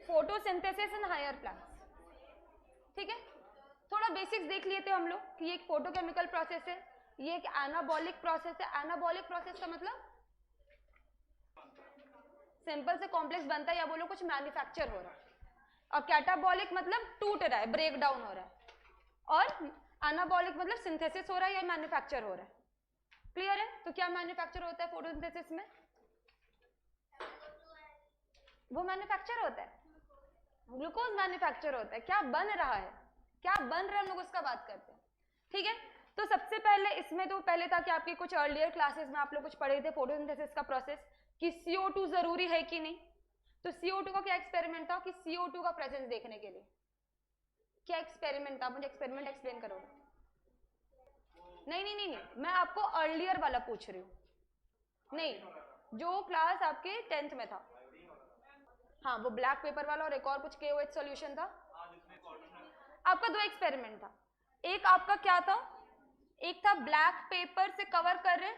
Photosynthesis in higher plants. ठीक है, थोड़ा बेसिक्स देख लिए थे हम लोग कि ये एक फोटोकेमिकल प्रोसेस है, ये एक एनाबॉलिक प्रोसेस है। एनाबॉलिक प्रोसेस का मतलब सिंपल से कॉम्प्लेक्स बनता है या बोलो कुछ मैन्युफैक्चर हो रहा है, और कैटाबॉलिक मतलब टूट रहा है, ब्रेक डाउन हो रहा है, और एनाबॉलिक मतलब सिंथेसिस हो रहा है या मैन्युफैक्चर हो रहा है। क्लियर है? तो क्या मैन्युफैक्चर होता है फोटोसिंथेसिस में? वो मैन्युफैक्चर होता है, ग्लूकोज मैन्युफैक्चर होता है। क्या बन रहा है, क्या बन रहा है, हम लोग उसका बात करते हैं। ठीक है, तो सबसे पहले इसमें तो पहले था कि आपके कुछ अर्लियर क्लासेस में आप लोग कुछ पढ़े थे फोटोसिंथेसिस का प्रोसेस कि CO2 जरूरी है कि नहीं। तो CO2 का क्या एक्सपेरिमेंट था कि CO2 का प्रेजेंस देखने के लिए क्या एक्सपेरिमेंट था? मुझे एक्सपेरिमेंट एक्सप्लेन करोगे? नहीं नहीं नहीं नहीं, मैं आपको अर्लियर वाला पूछ रही हूँ, नहीं जो क्लास आपके 10th में था। हाँ, वो ब्लैक पेपर वाला और एक और कुछ KOH सॉल्यूशन था। आपका दो एक्सपेरिमेंट था, एक आपका क्या था, एक था ब्लैक पेपर से कवर कर रहे,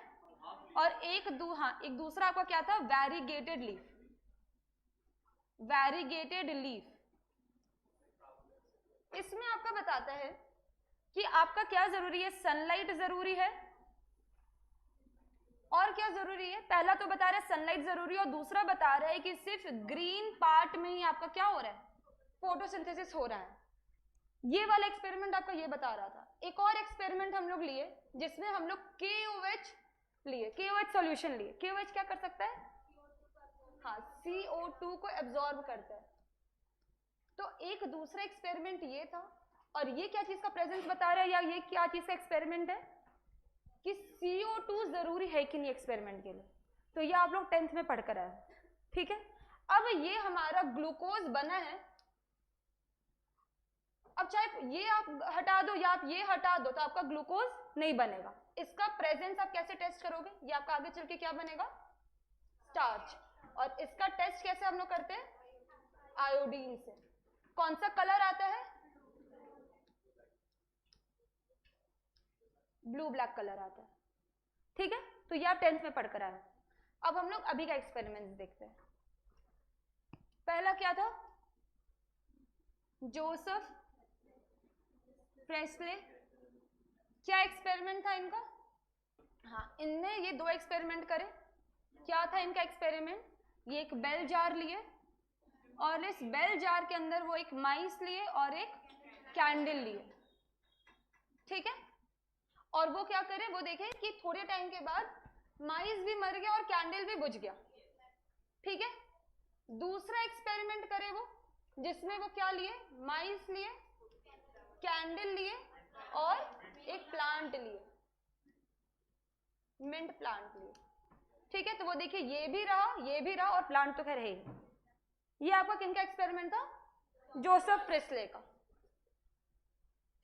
और एक दूसरा आपका क्या था, वैरीगेटेड लीफ। वैरीगेटेड लीफ इसमें आपका बताता है कि आपका क्या जरूरी है, सनलाइट जरूरी है, और क्या जरूरी है, पहला तो बता रहा है सनलाइट जरूरी है, और दूसरा बता रहा है कि सिर्फ ग्रीन पार्ट में ही आपका क्या हो रहा है, फोटोसिंथेसिस हो रहा है। ये वाला एक्सपेरिमेंट आपका ये बता रहा था। एक और एक्सपेरिमेंट हम लोग लिए जिसमें हम लोग KOH लिए, KOH सॉल्यूशन लिए। KOH क्या कर सकता है? हाँ, CO2 को एब्जॉर्ब करता है। तो एक दूसरा एक्सपेरिमेंट ये था, और ये क्या चीज का प्रेजेंस बता रहा है, या ये क्या चीज का एक्सपेरिमेंट है कि CO2 जरूरी है कि नहीं एक्सपेरिमेंट के लिए। तो ये आप लोग 10th में पढ़कर आए। ठीक है, अब ये हमारा ग्लूकोज बना है, अब चाहे ये आप हटा दो या आप ये हटा दो तो आपका ग्लूकोज नहीं बनेगा। इसका प्रेजेंस आप कैसे टेस्ट करोगे, ये आपका आगे चल के क्या बनेगा, स्टार्च। और इसका टेस्ट कैसे हम लोग करते हैं, आयोडीन से। कौन सा कलर आता है, ब्लू ब्लैक कलर आता है। ठीक है, तो ये आप 10th में पढ़कर आए। अब हम लोग अभी का एक्सपेरिमेंट देखते हैं। पहला क्या था, जोसेफ प्रेस्ले। क्या एक्सपेरिमेंट था इनका? हाँ, इनने ये दो एक्सपेरिमेंट करे। क्या था इनका एक्सपेरिमेंट, ये एक बेल जार लिए, और इस बेल जार के अंदर वो एक माइस लिए और एक कैंडल लिए। ठीक है, और वो क्या करे, वो देखे कि थोड़े टाइम के बाद माइस भी मर गया और कैंडल भी बुझ गया। ठीक है, दूसरा एक्सपेरिमेंट करे वो, जिसमें वो क्या लिए, माइस लिए, कैंडल लिए और एक प्लांट लिए, मिंट प्लांट लिए। ठीक है, तो वो देखिए ये भी रहा और प्लांट तो खैर है ही। ये आपका किनका एक्सपेरिमेंट था, जोसेफ प्रेस्ले का।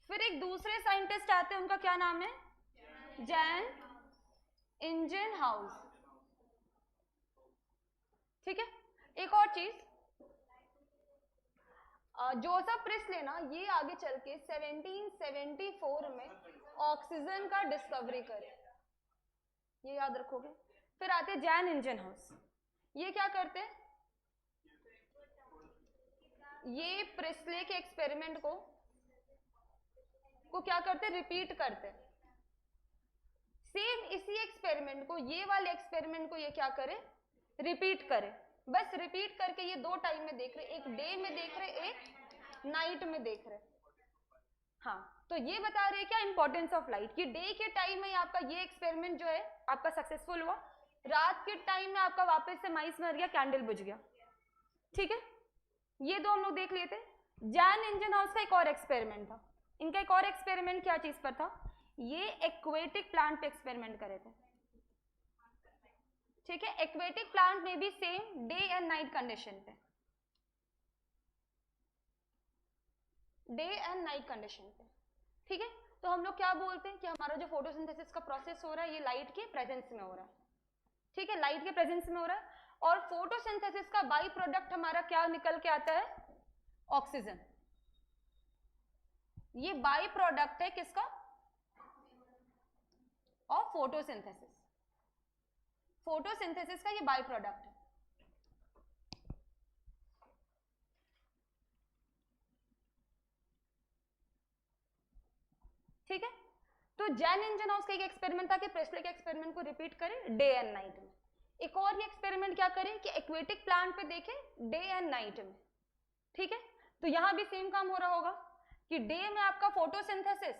फिर एक दूसरे साइंटिस्ट आते हैं, उनका क्या नाम है, जैन इंजनहाउस। ठीक है, एक और चीज, जोसेफ प्रेस्ले ना ये आगे चल के 1774 में ऑक्सीजन का डिस्कवरी करे, ये याद रखोगे। फिर आते जैन इंजनहाउस, ये क्या करते हैं, ये प्रेस्ले के एक्सपेरिमेंट को क्या करते, रिपीट करते। सेम इसी एक्सपेरिमेंट को, ये वाले एक्सपेरिमेंट को ये क्या करे, रिपीट करे। बस रिपीट करके ये दो टाइम में देख रहे, एक डे में देख रहे, एक नाइट में देख रहे। हाँ, तो ये बता रहे क्या, इंपॉर्टेंस ऑफ लाइट, कि डे के टाइम में आपका ये एक्सपेरिमेंट जो है आपका सक्सेसफुल हुआ, रात के टाइम में आपका वापस से माइस मर गया, कैंडल बुझ गया। ठीक है, ये दो हम लोग देख लिए थे। जैन इंजनहाउस का एक और एक्सपेरिमेंट था, इनका एक और एक्सपेरिमेंट क्या चीज पर था, ये एक्वेटिक प्लांट पे एक्सपेरिमेंट करे थे। ठीक है, एक्वेटिक प्लांट में भी same day and night condition पे, डे एंड नाइट कंडीशन पे। ठीक है, तो हम लोग क्या बोलते हैं कि हमारा जो फोटोसिंथेसिस का प्रोसेस हो रहा है ये लाइट के प्रेजेंस में हो रहा है। ठीक है, लाइट के प्रेजेंस में हो रहा है, और फोटोसिंथेसिस का बाई प्रोडक्ट हमारा क्या निकल के आता है, ऑक्सीजन। ये बाई प्रोडक्ट है किसका, ऑफ फोटोसिंथेसिस। फोटोसिंथेसिस का ये बाई प्रोडक्ट है। ठीक है, तो जैन इंजन हाउस का एक एक्सपेरिमेंट था कि प्रेस्ले के एक्सपेरिमेंट को रिपीट करें डे एंड नाइट में। एक और ये एक्सपेरिमेंट क्या करें कि एक्वेटिक प्लांट पे देखें डे एंड नाइट में। ठीक है, तो यहां भी सेम काम हो रहा होगा कि डे में आपका फोटोसिंथेसिस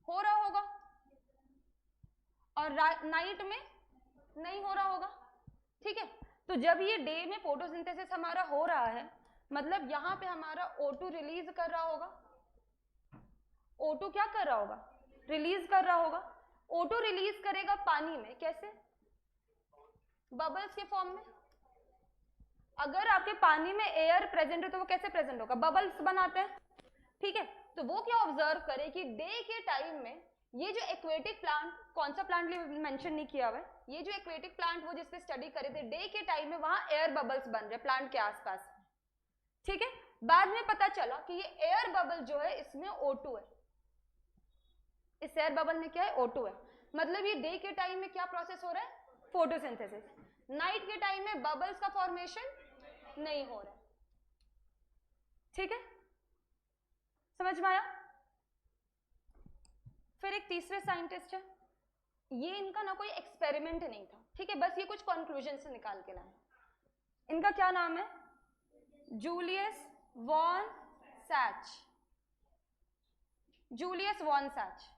हो रहा होगा और नाइट में नहीं हो रहा होगा। ठीक है, तो जब ये डे में फोटोसिंथेसिस हमारा हो रहा है, मतलब यहां पे हमारा O2 रिलीज कर रहा होगा। O2 क्या कर रहा होगा? रिलीज कर रहा होगा। O2 रिलीज करेगा पानी में, कैसे? बबल्स के फॉर्म में। अगर आपके पानी में एयर प्रेजेंट है तो वो कैसे प्रेजेंट होगा? बबल्स बनाते हैं। ठीक है, तो वो क्या ऑब्जर्व करे कि डे के टाइम में ये जो एक्वेटिक प्लांट, कौन सा प्लांट मेंशन नहीं किया हुआ है, ये जो एक्वेटिक प्लांट वो जिसपे स्टडी करे थे, डे के टाइम में वहां एयर बबल्स बन रहे प्लांट के आसपास। ठीक है, बाद में पता चला कि ये एयर बबल जो है इसमें O2 है। इस एयर बबल में क्या है? O2 है। मतलब ये डे के टाइम में क्या प्रोसेस हो रहा है? फोटोसिंथेसिस। नाइट के टाइम में बबल्स का फॉर्मेशन नहीं हो रहा है। ठीक है, समझ में आया? फिर एक तीसरे साइंटिस्ट है, ये इनका ना कोई एक्सपेरिमेंट नहीं था। ठीक है, बस ये कुछ कंक्लूजन से निकाल के लाए। इनका क्या नाम है? Julius von Sachs. Julius von Sachs.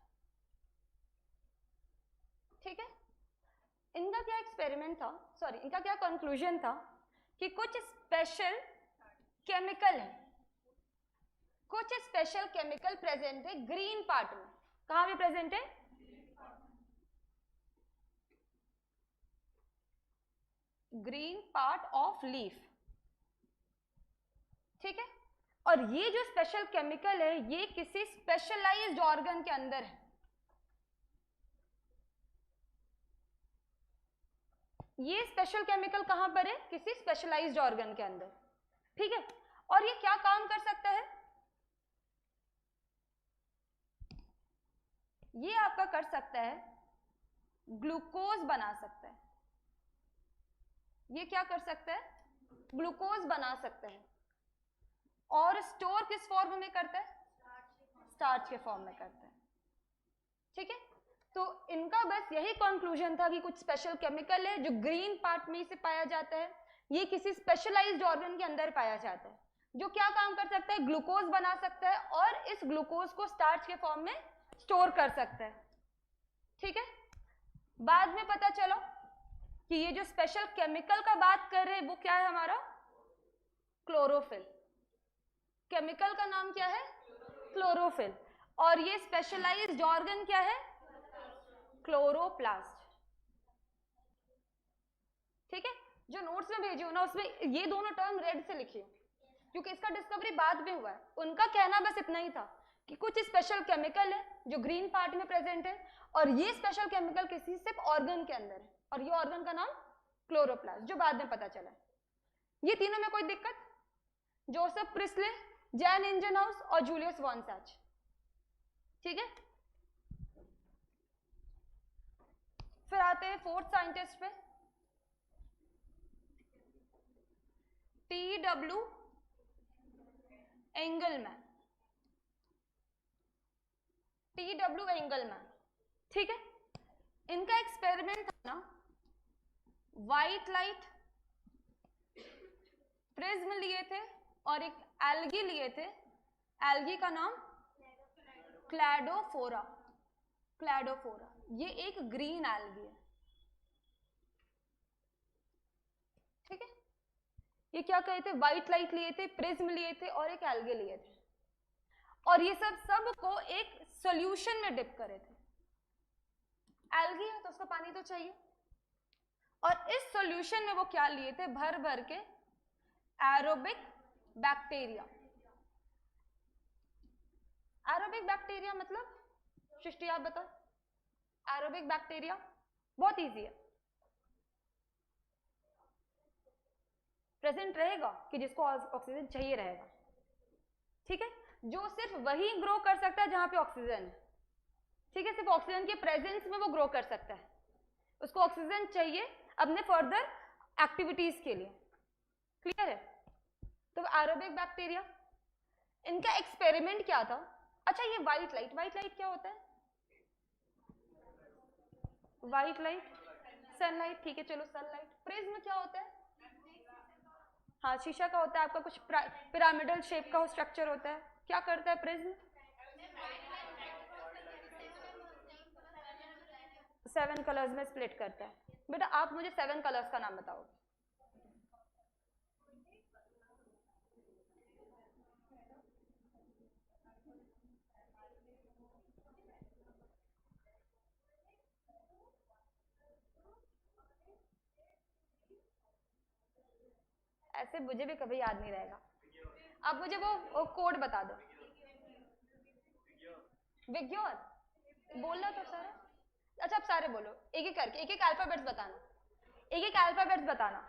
ठीक है, इनका क्या एक्सपेरिमेंट था, सॉरी इनका क्या कंक्लूजन था कि कुछ स्पेशल केमिकल है, कुछ स्पेशल केमिकल प्रेजेंट है ग्रीन पार्ट में। कहां पे प्रेजेंट है? Green part of leaf. ठीक है, और ये जो स्पेशल केमिकल है ये किसी स्पेशलाइज्ड ऑर्गन के अंदर है। ये स्पेशल केमिकल कहां पर है? किसी स्पेशलाइज्ड ऑर्गन के अंदर। ठीक है, और ये क्या काम कर सकता है? ये आपका कर सकता है, ग्लूकोज बना सकता है। ये क्या कर सकता है? ग्लूकोज बना सकता है। और स्टोर किस फॉर्म में करता है? स्टार्च के फॉर्म में करता है। ठीक है, तो इनका बस यही कंक्लूजन था कि कुछ स्पेशल केमिकल है जो ग्रीन पार्ट में से पाया जाता है, ये किसी स्पेशलाइज्ड ऑर्गन के अंदर पाया जाता है, जो क्या काम कर सकता है? ग्लूकोज बना सकता है और इस ग्लूकोज को स्टार्च के फॉर्म में स्टोर कर सकता है। ठीक है, बाद में पता चला कि ये जो स्पेशल केमिकल का बात कर रहे हैं वो क्या है हमारा? क्लोरोफिल। केमिकल का नाम क्या है? क्लोरोफिल। और ये स्पेशलाइज्ड ऑर्गन क्या है? क्लोरोप्लास्ट। ठीक है, जो नोट्स में भेजी हो ना उसमें ये दोनों टर्म रेड से लिखिए, क्योंकि इसका डिस्कवरी बाद में हुआ है। उनका कहना बस इतना ही था कि कुछ स्पेशल केमिकल है जो ग्रीन पार्ट में प्रेजेंट है, और ये स्पेशल केमिकल किसी सिर्फ ऑर्गन के अंदर है, और ये ऑर्गन का नाम क्लोरोप्लास्ट, जो बाद में पता चला। ये तीनों में कोई दिक्कत? Joseph Presley, Jain engine house और जूलियस वॉन सैच। ठीक है, फिर आते हैं फोर्थ साइंटिस्ट पे, T.W. एंगलमैन। T.W. एंगलमैन। ठीक है, इनका एक्सपेरिमेंट था ना, व्हाइट लाइट प्रिज्म लिए थे और एक एल्गी लिए थे। एल्गी का नाम क्लैडोफोरा। क्लैडोफोरा ये एक ग्रीन एल्गी है। ठीक है, ये क्या कहे थे? व्हाइट लाइट लिए थे, प्रिज्म लिए थे और एक एल्गे लिए थे, और ये सब को एक सॉल्यूशन में डिप करे थे। एल्गी है तो उसको पानी तो चाहिए, और इस सॉल्यूशन में वो क्या लिए थे? भर भर के एरोबिक बैक्टीरिया। एरोबिक बैक्टीरिया मतलब सृष्टि आप बताओ। एरोबिक बैक्टीरिया बहुत इजी है, प्रेजेंट रहेगा कि जिसको ऑक्सीजन चाहिए रहेगा। ठीक है, जो सिर्फ वही ग्रो कर सकता है जहां पे ऑक्सीजन है। ठीक है, सिर्फ ऑक्सीजन के प्रेजेंस में वो ग्रो कर सकता है, उसको ऑक्सीजन चाहिए अपने फर्दर एक्टिविटीज के लिए। क्लियर है? तो एरोबिक बैक्टीरिया, इनका एक्सपेरिमेंट क्या था अच्छा ये व्हाइट लाइट क्या होता है? व्हाइट लाइट सनलाइट, ठीक है चलो सनलाइट। प्रिज्म क्या होता है? हाँ शीशा का होता है, आपका कुछ पिरामिडल शेप का स्ट्रक्चर होता है। क्या करता है प्रिज्म? 7 कलर्स में स्प्लिट करता है। बेटा आप मुझे 7 कलर्स का नाम बताओ। ऐसे मुझे भी कभी याद नहीं रहेगा। आप मुझे वो कोड बता दो। विग्योर बोलना तो सारा। अच्छा आप सारे बोलो एक एक करके, एक एक अल्फाबेट्स बताना, एक एक अल्फाबेट्स बताना,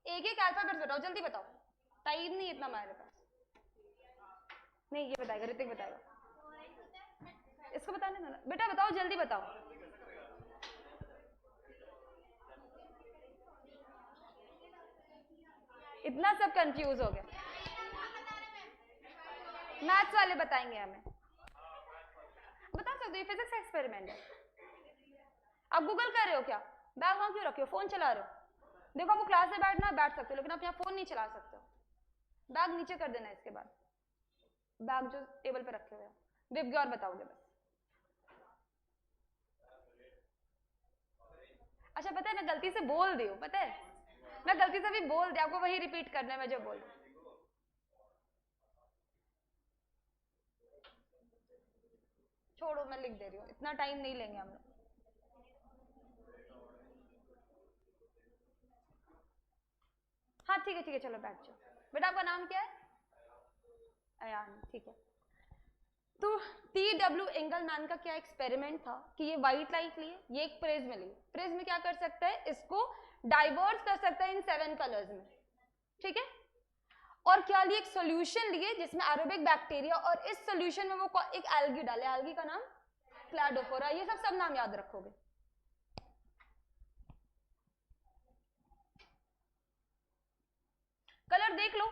एक एक अल्फाबेट्स बताओ, जल्दी बताओ, टाइम नहीं इतना हमारे पास। नहीं ये बताएगा, ऋतिक बताएगा। इसको बताने दो ना बेटा, बताओ जल्दी बताओ। इतना सब कंफ्यूज हो गए। मैथ्स वाले बताएंगे हमें, बता सकते हो फिजिक्स एक्सपेरिमेंट है। आप गूगल कर रहे हो क्या? बैग वहां क्यों रखे हो, फोन चला रहे हो? देखो आपको क्लास में बैठना बैठ सकते हो, लेकिन आप यहाँ फोन नहीं चला सकते हो। बैग नीचे कर देना इसके बाद, बैग जो टेबल पे रखे हुए हैं। विग्योर बताओगे बस। अच्छा पता है मैं गलती से बोल दी हूँ, पता है मैं गलती से भी बोल दी, आपको वही रिपीट करना है मैं जो बोल। छोड़ो मैं लिख दे रही हूँ, इतना टाइम नहीं लेंगे हम लोग। हाँ ठीक है चलो बैठ जाओ। बेटा आपका नाम क्या है? अयान, ठीक है। तो T.W. एंगलमैन का क्या एक्सपेरिमेंट था कि ये व्हाइट लाइट लिए, ये एक प्रिज्म लिए। प्रिज्म क्या कर सकता है, इसको डाइवर्स कर सकता है इन 7 कलर्स में, ठीक है। और क्या लिए, एक सॉल्यूशन लिए जिसमें एरोबिक बैक्टीरिया, और इस सॉल्यूशन में वो एक एल्गी डाले, एल्गी का नाम क्लैडोफोरा। ये सब नाम याद रखोगे। कलर देख लो,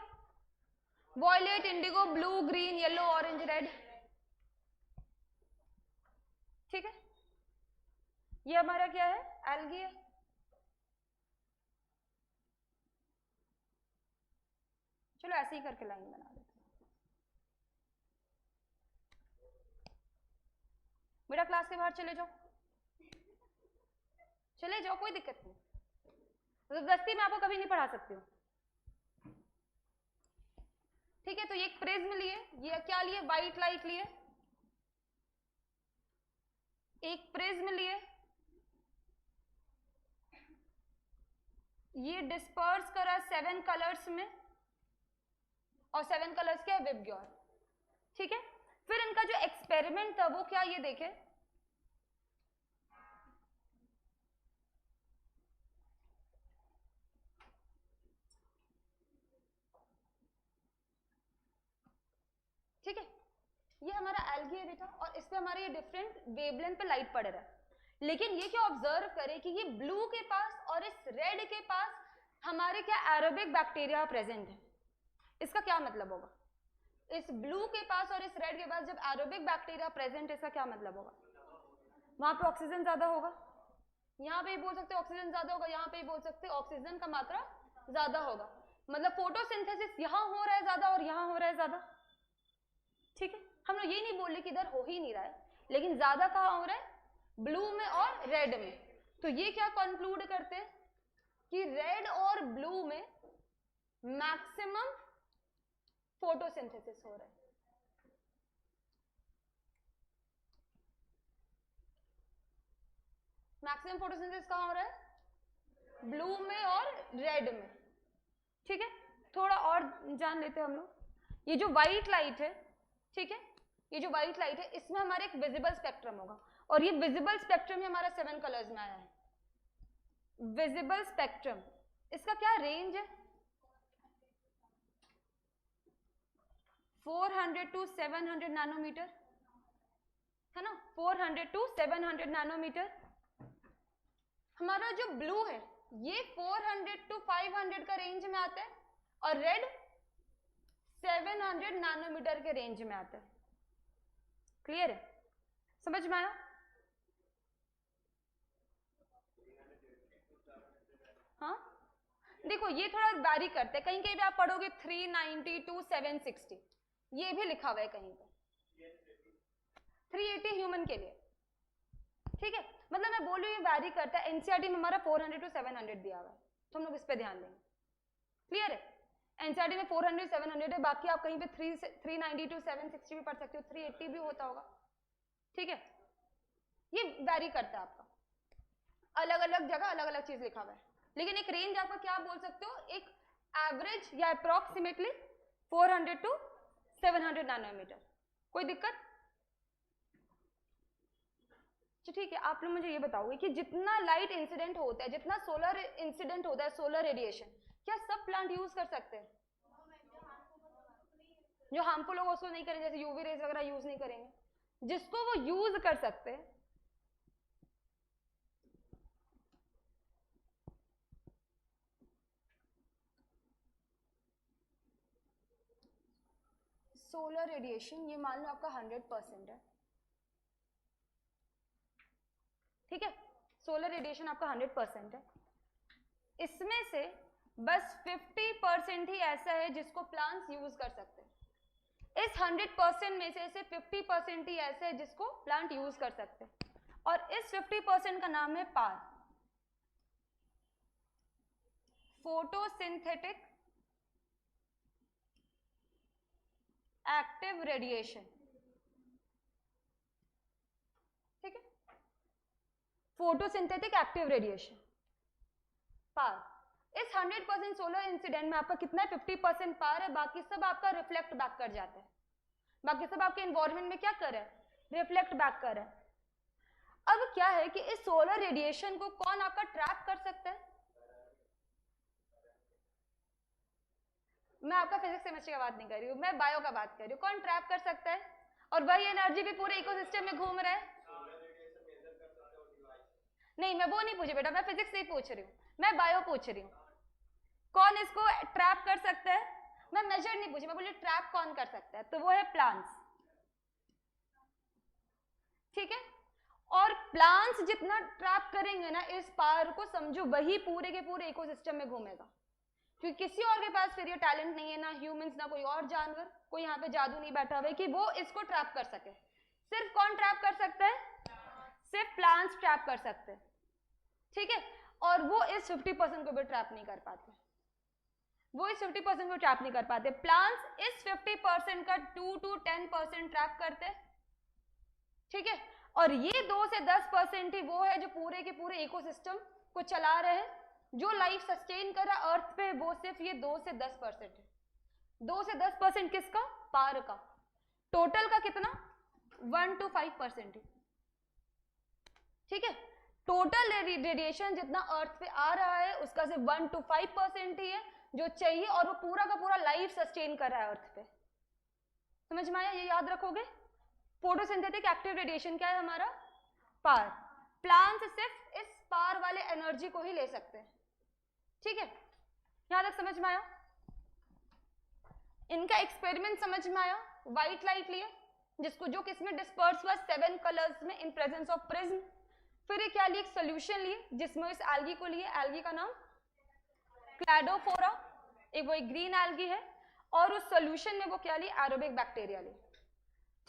violet, indigo, blue, green, yellow, orange, red, ठीक है। ये हमारा क्या है, एल्गी है। चलो ऐसे ही करके लाइन बना देते हैं। बेटा क्लास के बाहर चले जाओ, चले जाओ, कोई दिक्कत नहीं। जबरदस्ती मैं आपको कभी नहीं पढ़ा सकती हूँ, ठीक है। तो ये एक प्रिज्म लिए, ये क्या लिए, व्हाइट लाइट लिए, एक प्रिज्म लिए, ये डिस्पर्स करा 7 कलर्स में, और 7 कलर्स क्या है, विबग्योर, ठीक है। फिर इनका जो एक्सपेरिमेंट था वो क्या, ये देखें, ठीक है। ये हमारा एल्गी है बेटा, और इस पे हमारे ये डिफरेंट वेवलेंथ पे लाइट पड़ रहा है। लेकिन ये क्या ऑब्जर्व करें कि ये ब्लू के पास और इस रेड के पास हमारे क्या एरोबिक बैक्टीरिया प्रेजेंट है। इसका क्या मतलब होगा, इस ब्लू के पास और इस रेड के पास जब एरोबिक बैक्टीरिया प्रेजेंट, इसका क्या मतलब होगा, वहां पे ऑक्सीजन ज्यादा होगा। यहाँ पे बोल सकते ऑक्सीजन ज्यादा होगा, यहाँ पे बोल सकते ऑक्सीजन का मात्रा ज्यादा होगा। मतलब फोटोसिंथेसिस यहाँ हो रहा है ज्यादा और यहाँ हो रहा है ज्यादा, ठीक है। हम लोग ये नहीं बोल रहे कि इधर हो ही नहीं रहा है, लेकिन ज्यादा कहाँ हो रहा है, ब्लू में और रेड में। तो ये क्या कंक्लूड करते हैं कि रेड और ब्लू में मैक्सिमम फोटोसिंथेसिस हो रहा है। मैक्सिमम फोटोसिंथेसिस कहाँ हो रहा है, ब्लू में और रेड में, ठीक है। थोड़ा और जान लेते हैं हम लोग। ये जो व्हाइट लाइट है, ठीक है, ये जो व्हाइट लाइट है इसमें हमारे एक विजिबल स्पेक्ट्रम होगा, और ये विजिबल स्पेक्ट्रम ही हमारा 7 कलर्स में आया है। विजिबल स्पेक्ट्रम, इसका क्या रेंज है, 400 टू 700 नैनोमीटर, है ना, 400 टू 700 नैनोमीटर। हमारा जो ब्लू है ये 400 टू 500 का रेंज में आता है, और रेड 700 नैनोमीटर के रेंज में आता है। क्लियर है, समझ में आया? हाँ देखो ये थोड़ा वैरी करते हैं, कहीं कहीं भी आप पढ़ोगे 390 to 760, ये भी लिखा हुआ है कहीं पर 380 ह्यूमन के लिए, ठीक है। मतलब मैं बोल रही हूँ ये वैरी करता है, एनसीईआरटी में हमारा 400 to 700 दिया हुआ है, तो हम लोग इस पे ध्यान देंगे। क्लियर है, एनसीईआरटी में 400 700 है, बाकी आप कहीं पे 390 to 760 भी पढ़ सकते हो, 380 भी होता होगा, ठीक है। ये वैरी करता है आपका, अलग अलग जगह अलग अलग चीज लिखा हुआ है, लेकिन एक रेंज आपका क्या बोल सकते हो, एक एवरेज या अप्रोक्सीमेटली 400 to 700 नैनोमीटर। कोई दिक्कत? ठीक है, आप लोग मुझे ये बताओगे कि जितना लाइट इंसिडेंट होता है, जितना सोलर इंसिडेंट होता है, सोलर रेडिएशन, क्या सब प्लांट यूज कर सकते हैं? जो हार्मफुल होगा उसको नहीं करेंगे, जैसे यूवी रेज वगैरह यूज नहीं करेंगे, जिसको वो यूज कर सकते हैं सोलर रेडिएशन, ये मान लो आपका 100% है, ठीक है। सोलर रेडिएशन आपका 100% है, इसमें से बस 50% ही ऐसा है जिसको प्लांट्स यूज कर सकते हैं। इस 100% में से 50% ही ऐसा है जिसको प्लांट यूज कर सकते हैं, और इस 50% का नाम है पार, फोटोसिंथेटिक एक्टिव रेडिएशन, ठीक है। फोटोसिंथेटिक एक्टिव रेडिएशन पार, इस 100% सोलर इंसिडेंट में आपका कितना है, 50% पार है, बाकी सब आपका रिफ्लेक्ट बैक कर जाता है, बाकी सब आपके एनवायरनमेंट में क्या कर रहा है, रिफ्लेक्ट बैक कर रहा है। अब क्या है कि इस सोलर रेडिएशन को कौन आपका ट्रैप कर सकता है? मैं आपका फिजिक्स केमिस्ट्री का बात नहीं कर रही हूँ, मैं बायो का बात कर रही हूँ। कौन ट्रैप कर सकता है, और वही एनर्जी भी पूरे इकोसिस्टम में घूम रहा है? नहीं, मैं वो नहीं पूछी बेटा, मैं फिजिक्स नहीं पूछ रही हूँ, मैं बायो पूछ रही हूँ। कौन इसको ट्रैप कर सकता है? मैं मेजर नहीं पूछी, मैं बोली ट्रैप कौन कर सकता है, तो वो है प्लांट्स, ठीक है। और प्लांट्स जितना ट्रैप करेंगे ना इस पावर को, समझो वही पूरे के पूरे इकोसिस्टम में घूमेगा, क्योंकि किसी और के पास फिर ये टैलेंट नहीं है, ना ह्यूमंस ना कोई और जानवर, कोई यहाँ पे जादू नहीं बैठा हुआ है कि वो इसको ट्रैप कर सके। सिर्फ कौन ट्रैप कर सकता है? सिर्फ प्लांट्स ट्रैप कर सकते हैं, ठीक है। और वो इस 50% को भी ट्रैप नहीं कर पाते, वो इस 50% को ट्रैप नहीं कर पाते। प्लांट्स इस 50% का 2 to 10% ट्रैप करते हैं, ठीक है। और ये 2 से 10% ही वो है जो पूरे के पूरे इकोसिस्टम को चला रहे हैं, जो लाइफ सस्टेन कर रहा है अर्थ पे, वो सिर्फ ये 2 से 10% है। 2 से 10% किसका? पार का। टोटल का कितना? 1 to 5%, ठीक है। टोटल रेडिएशन जितना अर्थ पे आ रहा है उसका सिर्फ 1 to 5% ही है जो चाहिए, और वो पूरा का पूरा लाइफ सस्टेन कर रहा है अर्थ पे। समझ में आया? ये याद रखोगे। फोटोसिंथेटिक एक्टिव रेडिएशन क्या है हमारा? पार। प्लांट्स सिर्फ इस पार वाले एनर्जी को ही ले सकते हैं, ठीक है। यहां तक समझ में आया? इनका एक्सपेरिमेंट समझ में आया? व्हाइट लाइट लिए, जिसको जो किसमें डिस्पर्स हुआ 7 कलर्स में इन प्रेजेंस ऑफ प्रिज्म। फिर ये क्या लिए? एक सोल्यूशन लिए जिसमें इस एल्गी को लिए, एल्गी का नाम क्लैडोफोरा, एक वो एक ग्रीन एल्गी है, और उस सोल्यूशन में वो क्या लिए? एरोबिक बैक्टीरिया लिए,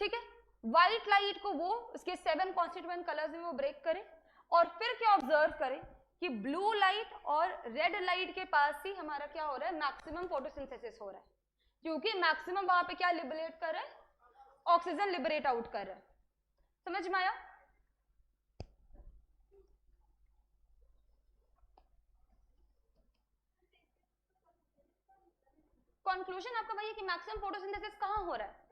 ठीक है। व्हाइट लाइट को वो उसके 7 कॉन्स्टिट्यूएंट कलर्स में वो ब्रेक करे, और फिर क्या ऑब्जर्व करें कि ब्लू लाइट और रेड लाइट के पास ही हमारा क्या हो रहा है? मैक्सिमम फोटोसिंथेसिस हो रहा है, क्योंकि मैक्सिमम वहां पे क्या लिबरेट कर रहा है? ऑक्सीजन लिबरेट आउट कर रहा है। समझ में आया? कंक्लूजन आपका वही है कि मैक्सिमम फोटोसिंथेसिस कहां हो रहा है?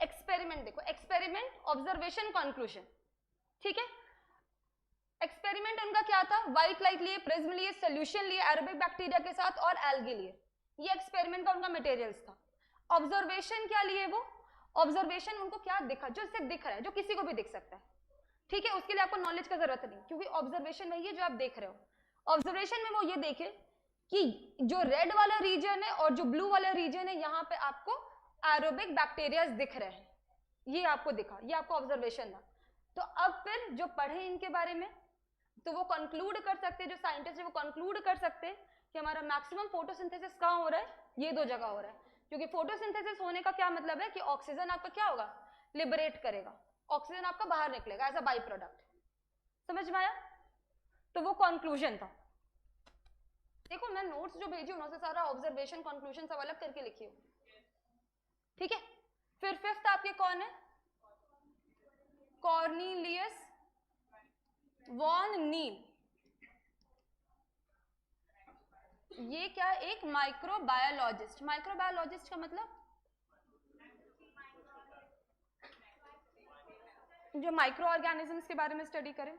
एक्सपेरिमेंट देखो, एक्सपेरिमेंट, ऑब्जर्वेशन, कंक्लूजन, ठीक है। एक्सपेरिमेंट उनका क्या था? व्हाइट लाइट लिए, प्रिज्म लिए, सोल्यूशन लिए एरोबिक बैक्टीरिया के साथ, और एल्गी लिए। ये एक्सपेरिमेंट का उनका मटेरियल्स था। ऑब्जर्वेशन क्या लिए वो? ऑब्जर्वेशन उनको क्या दिखा? जो सिर्फ दिख रहा है, जो किसी को भी दिख सकता है, ठीक है। उसके लिए आपको नॉलेज का जरूरत नहीं, क्योंकि ऑब्जर्वेशन वही है जो आप देख रहे हो, ऑब्जर्वेशन में वो ये देखे कि जो रेड वाला रीजन है और जो ब्लू वाला रीजन है, यहाँ पे आपको एरोबिक बैक्टीरिया दिख रहे हैं, ये आपको दिखा, ये आपका ऑब्जर्वेशन था। तो अब फिर जो पढ़े इनके बारे में, तो वो कंक्लूड कर सकते हैं, जो साइंटिस्ट है वो कंक्लूड कर सकते हैं कि हमारा मैक्सिमम फोटोसिंथेसिस कहाँ हो रहा है, ये दो जगह हो रहा है। क्योंकि फोटोसिंथेसिस होने का क्या मतलब है कि ऑक्सीजन आपका क्या होगा, लिबरेट करेगा, ऑक्सीजन आपका बाहर निकलेगा एज अ बाई प्रोडक्ट। समझ में आया? तो वो कंक्लूजन था। देखो मैं नोट्स जो भेजी उनसे सारा ऑब्जर्वेशन कंक्लूजन सब अलग करके लिखी हूँ, ठीक है। फिर फिफ्थ आपके कौन है, कॉर्नेलियस वॉन नील। ये क्या है, एक माइक्रोबायोलॉजिस्ट। माइक्रोबायोलॉजिस्ट का मतलब जो माइक्रो ऑर्गेनिजम्स के बारे में स्टडी करें।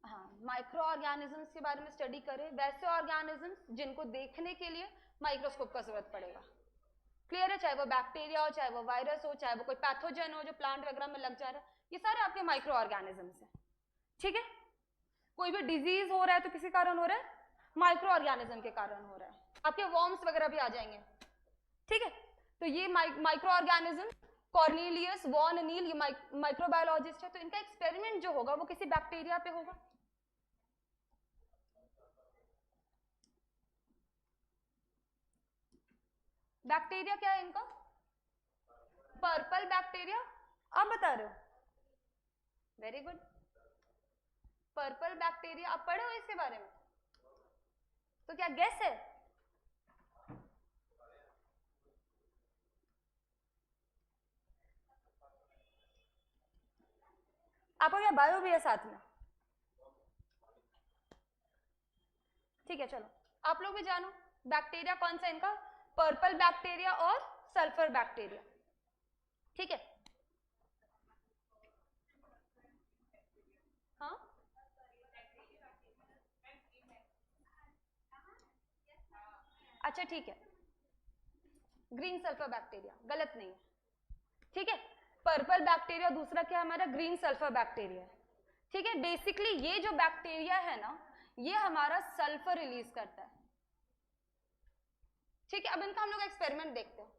हाँ, माइक्रो ऑर्गेनिजम्स के बारे में स्टडी करें, वैसे ऑर्गेनिजम्स जिनको देखने के लिए माइक्रोस्कोप का जरूरत पड़ेगा। क्लियर है? चाहे वो बैक्टीरिया हो, चाहे वो वायरस हो, चाहे वो कोई पैथोजन हो जो प्लांट वगैरह में लग जा रहा है, ये सारे आपके माइक्रो ऑर्गेनिजम्स हैं, ठीक है। कोई भी डिजीज हो रहा है तो किसी कारण हो रहा है, माइक्रो ऑर्गेनिज्म के कारण हो रहा है। आपके वॉर्म्स वगैरह भी आ जाएंगे, ठीक है। तो ये micro organism, Cornelius Van Niel, ये माइक्रोबायोलॉजिस्ट है। तो इनका एक्सपेरिमेंट जो होगा वो किसी बैक्टीरिया पे होगा। बैक्टीरिया क्या है इनका, पर्पल बैक्टीरिया। आप बता रहे हो, वेरी गुड। पर्पल बैक्टीरिया आप पढ़े हो इसके बारे में, तो क्या गेस है? आपको क्या बायो भी है साथ में? ठीक है, चलो आप लोग भी जानो बैक्टीरिया कौन सा इनका, पर्पल बैक्टीरिया और सल्फर बैक्टीरिया, ठीक है। हाँ, अच्छा ठीक है, ग्रीन सल्फर बैक्टीरिया गलत नहीं है, ठीक है। पर्पल बैक्टीरिया, दूसरा क्या हमारा ग्रीन सल्फर बैक्टीरिया, ठीक है। बेसिकली ये जो बैक्टीरिया है ना, ये हमारा सल्फर रिलीज करता है, ठीक है। अब इनका हम लोग एक्सपेरिमेंट देखते हैं।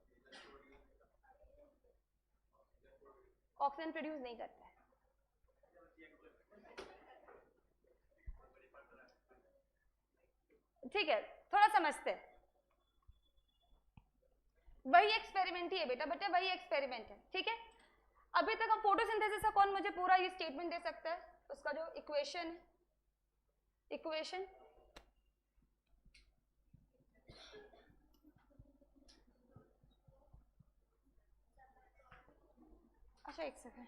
ऑक्सीजन प्रोड्यूस नहीं करता है, ठीक है। थोड़ा समझते हैं, वही एक्सपेरिमेंट ही है बेटा, बेटा वही एक्सपेरिमेंट है, ठीक है। अभी तक हम फोटोसिंथेसिस का कौन मुझे पूरा ये स्टेटमेंट दे सकता है, उसका जो इक्वेशन है, इक्वेशन अच्छा एक सेकंड,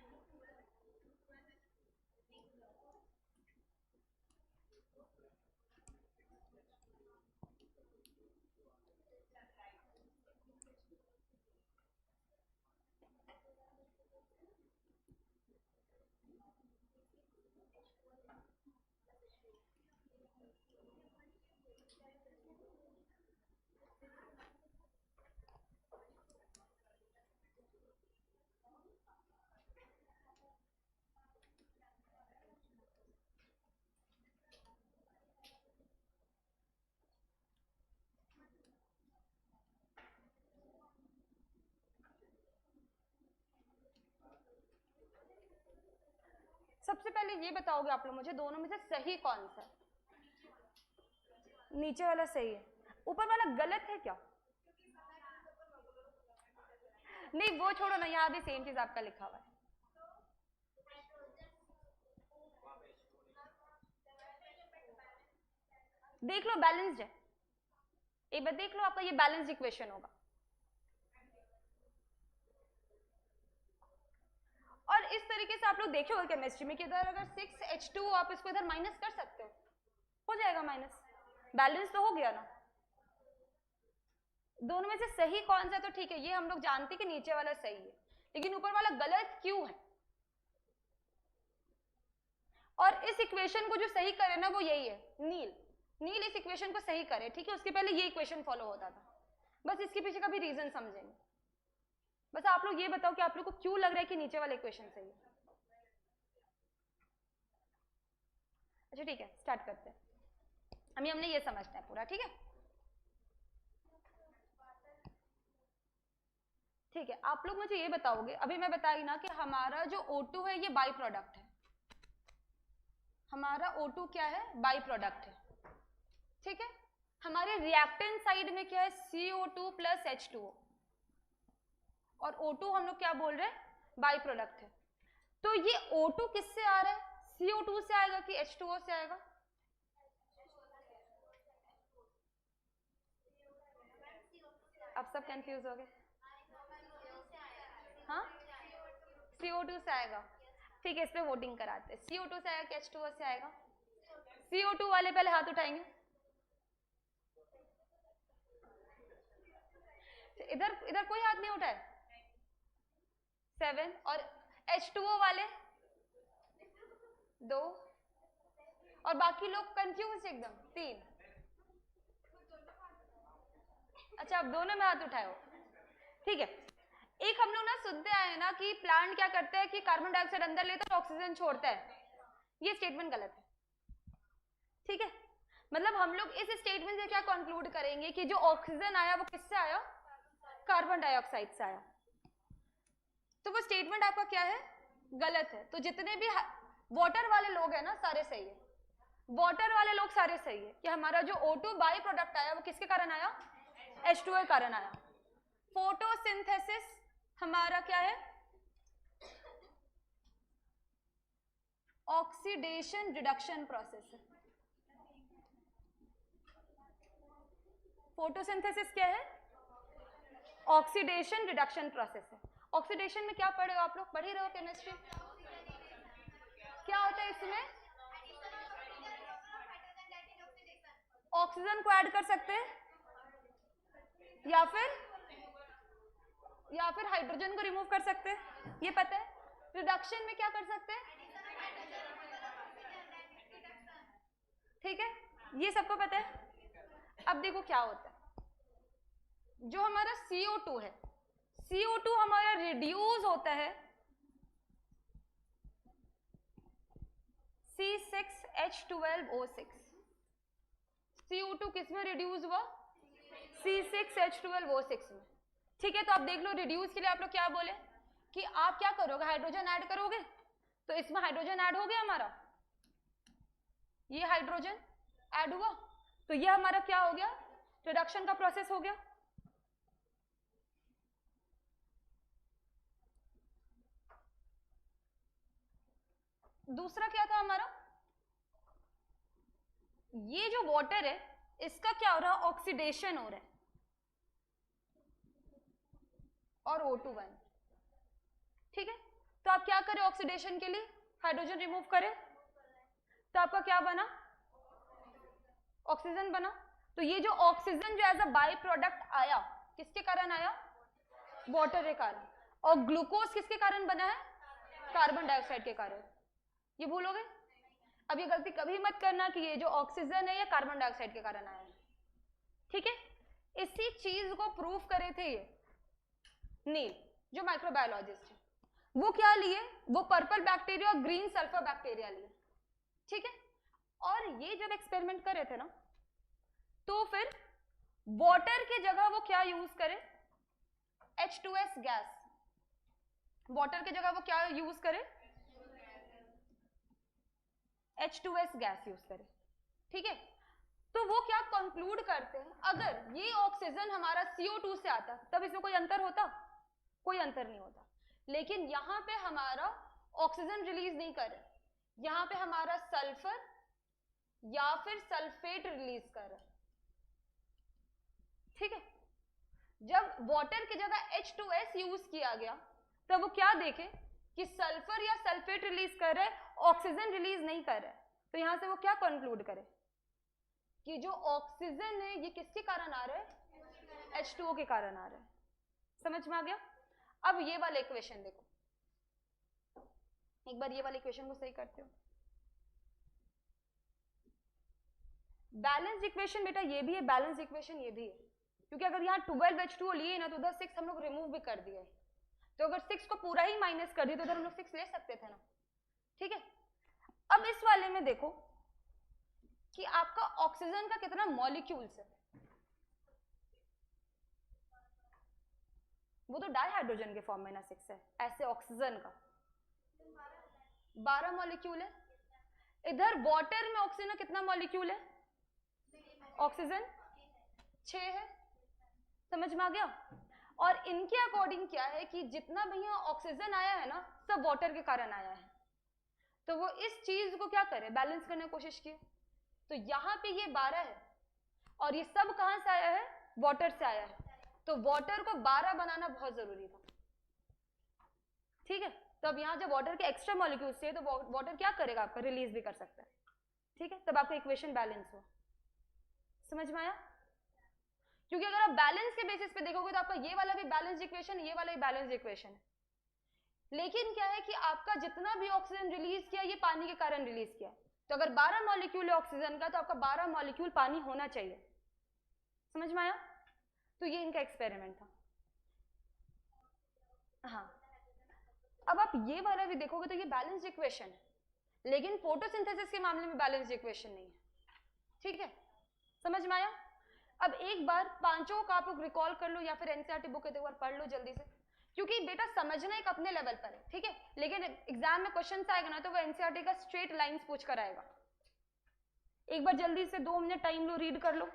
सबसे पहले ये बताओगे आप लोग मुझे दोनों में से सही कौन सा है? नीचे वाला सही है, ऊपर वाला गलत है क्या? नहीं वो छोड़ो ना, यहाँ भी सेम चीज आपका लिखा हुआ है। देख लो बैलेंस्ड है, एक बार देख लो, आपका ये बैलेंस्ड इक्वेशन होगा। और इस तरीके से आप लोग देखे हो केमिस्ट्री में कि इधर अगर 6H2 आप इसको इधर माइनस कर सकते हो जाएगा माइनस, बैलेंस तो हो गया ना। दोनों में से सही कौन सा, तो ठीक है ये हम लोग जानते कि नीचे वाला सही है, लेकिन ऊपर वाला गलत क्यों है? और इस इक्वेशन को जो सही करे ना वो यही है, नील। नील इस इक्वेशन को सही करे, ठीक है। उसके पहले ये इक्वेशन फॉलो होता था, बस इसके पीछे का भी रीजन समझेंगे। बस आप लोग ये बताओ कि आप लोग को क्यों लग रहा है कि नीचे वाला इक्वेशन सही है? अच्छा ठीक है, स्टार्ट करते हैं। अभी हमने ये समझना है पूरा, ठीक है। ठीक है, आप लोग मुझे ये बताओगे, अभी मैं बताई ना कि हमारा जो O2 है ये बाई प्रोडक्ट है, हमारा O2 क्या है, बाई प्रोडक्ट है, ठीक है। हमारे रिएक्टेंट साइड में क्या है, CO2 प्लस H2O, और O2 हम लोग क्या बोल रहे हैं, बाई प्रोडक्ट है। तो ये O2 किससे आ रहा है, CO2 से आएगा कि H2O से आएगा? अब सब कंफ्यूज हो गए? हाँ, CO2 से आएगा, ठीक है। इस पे वोटिंग कराते हैं, CO2 से आएगा कि H2O से आएगा? CO2 वाले पहले हाथ उठाएंगे। इधर इधर कोई हाथ नहीं उठाए, 7। और H2O वाले 2, और बाकी लोग कंफ्यूज एकदम 3। अच्छा, अब दोनों में हाथ उठाए हो, ठीक है। एक हम लोग ना सुनते आए ना कि प्लांट क्या करता है कि कार्बन डाइऑक्साइड अंदर लेता है, ऑक्सीजन छोड़ता है। ये स्टेटमेंट गलत है, ठीक है। मतलब हम लोग इस स्टेटमेंट से क्या कंक्लूड करेंगे कि जो ऑक्सीजन आया वो किससे आया, कार्बन डाइऑक्साइड से आया। तो वो स्टेटमेंट आपका क्या है, गलत है। तो जितने भी वाटर वाले लोग हैं ना, सारे सही है, वाटर वाले लोग सारे सही है कि हमारा जो O2 बाई प्रोडक्ट आया वो किसके कारण आया, H2O के कारण आया। फोटोसिंथेसिस हमारा क्या है, ऑक्सीडेशन रिडक्शन प्रोसेस है। फोटोसिंथेसिस क्या है, ऑक्सीडेशन रिडक्शन प्रोसेस है। ऑक्सीडेशन में क्या पढ़े हो आप लोग, पढ़ ही रहे हो केमिस्ट्री। क्या होता है इसमें, ऑक्सीजन को ऐड कर सकते हैं या फिर हाइड्रोजन को रिमूव कर सकते हैं, ये पता है। रिडक्शन में क्या कर सकते हैं, ठीक है, ये सबको पता है। अब देखो क्या होता है, जो हमारा CO2 है, CO2 हमारा रिड्यूस होता है C6H12O6। CO2 किस में रिड्यूस हुआ, C6H12O6 में, ठीक है। तो आप देख लो, रिड्यूस के लिए आप लोग क्या बोले कि आप क्या करोगे, हाइड्रोजन ऐड करोगे। तो इसमें हाइड्रोजन ऐड हो गया हमारा, ये हाइड्रोजन ऐड हुआ, तो ये हमारा क्या हो गया, रिडक्शन का प्रोसेस हो गया। दूसरा क्या था हमारा, ये जो वाटर है इसका क्या हो रहा है, ऑक्सीडेशन हो रहा है, और O2 बन, ठीक है। तो आप क्या करें, ऑक्सीडेशन के लिए हाइड्रोजन रिमूव करें, तो आपका क्या बना, ऑक्सीजन बना। तो ये जो ऑक्सीजन जो एज अ बाई प्रोडक्ट आया, किसके कारण आया, वाटर के कारण। और ग्लूकोज किसके कारण बना है, कार्बन डाइऑक्साइड के कारण। ये भूलोगे, अब ये गलती कभी मत करना कि ये जो ऑक्सीजन है ये कार्बन डाइऑक्साइड के कारण आया है, ठीक है। इसी चीज को प्रूव करे थे ये नील, जो माइक्रोबायोलॉजिस्ट है। वो क्या लिए, वो पर्पल बैक्टीरिया और ग्रीन सल्फर बैक्टीरिया लिए, ठीक है। और ये जब एक्सपेरिमेंट करे थे ना, तो फिर वाटर की जगह वो क्या यूज करे, H2S गैस। वाटर की जगह वो क्या यूज करे, H2S गैस यूज करे, ठीक है। तो वो क्या कंक्लूड करते हैं, अगर ये ऑक्सीजन हमारा CO2 से आता तब इसमें कोई अंतर होता, कोई अंतर नहीं होता। लेकिन यहां पे हमारा ऑक्सीजन रिलीज नहीं करे, यहां पे हमारा सल्फर या फिर सल्फेट रिलीज कर रहा है, ठीक है। जब वाटर की जगह H2S यूज किया गया तब वो क्या देखे कि सल्फर या सल्फेट रिलीज कर रहा है, ऑक्सीजन रिलीज नहीं कर रहा है। तो यहां से वो क्या कंक्लूड करे कि जो ऑक्सीजन है ये किसके कारण आ रहा है, H2O के कारण आ रहा है। समझ में आ गया। अब ये वाला इक्वेशन देखो, एक बार ये वाले इक्वेशन को सही करते हो। बैलेंस इक्वेशन बेटा ये भी है, बैलेंस इक्वेशन ये भी है, क्योंकि अगर यहाँ 12H2O लिए ना तो उधर 6 हम लोग रिमूव भी कर दिए, तो अगर 6 को पूरा ही माइनस कर दिए तो उधर हम लोग 6 ले सकते थे ना, ठीक है। अब इस वाले में देखो, कि आपका ऑक्सीजन का कितना मॉलिक्यूल्स है, वो तो डाइहाइड्रोजन के फॉर्म में ना 6 है, ऐसे ऑक्सीजन का 12 मॉलिक्यूल है। इधर वाटर में ऑक्सीजन का कितना मॉलिक्यूल है, ऑक्सीजन 6 है, समझ में आ गया। और इनके अकॉर्डिंग क्या है कि जितना भी यहाँ ऑक्सीजन आया है ना सब वाटर के कारण आया है, तो वो इस चीज को क्या करे, बैलेंस करने की कोशिश किए। तो यहाँ पे ये 12 है और ये सब कहां से आया है, वाटर से आया है, तो वाटर को 12 बनाना बहुत जरूरी था, ठीक है। तो अब यहाँ जब वाटर के एक्स्ट्रा मॉलिक्यूल्स थे तो वाटर क्या करेगा, आपका रिलीज भी कर सकता है, ठीक है, तब आपका इक्वेशन बैलेंस हो। समझ में आया? क्योंकि अगर आप बैलेंस के बेसिस पे देखोगे तो आपका ये वाला भी बैलेंस इक्वेशन, ये वाला भी बैलेंस इक्वेशन है, लेकिन क्या है कि आपका जितना भी ऑक्सीजन रिलीज किया ये पानी के कारण रिलीज किया, तो अगर 12 मॉलिक्यूल है ऑक्सीजन का तो आपका 12 मॉलिक्यूल पानी होना चाहिए। समझ में आया? तो ये इनका एक्सपेरिमेंट था। हाँ, अब आप ये वाला भी देखोगे तो ये बैलेंस्ड इक्वेशन है, लेकिन फोटोसिंथेसिस के मामले में बैलेंस्ड इक्वेशन नहीं है, ठीक है। समझ में आया? अब एक बार पांचों का आप लोग रिकॉल कर लो या फिर एनसीईआरटी बुक एक बार पढ़ लो जल्दी से, क्योंकि बेटा समझना एक अपने लेवल पर है, ठीक है, लेकिन एग्जाम में क्वेश्चन आएगा ना तो वो एनसीईआरटी का स्ट्रेट लाइंस पूछ कर आएगा। एक बार जल्दी से 2 मिनट टाइम लो, रीड कर लो,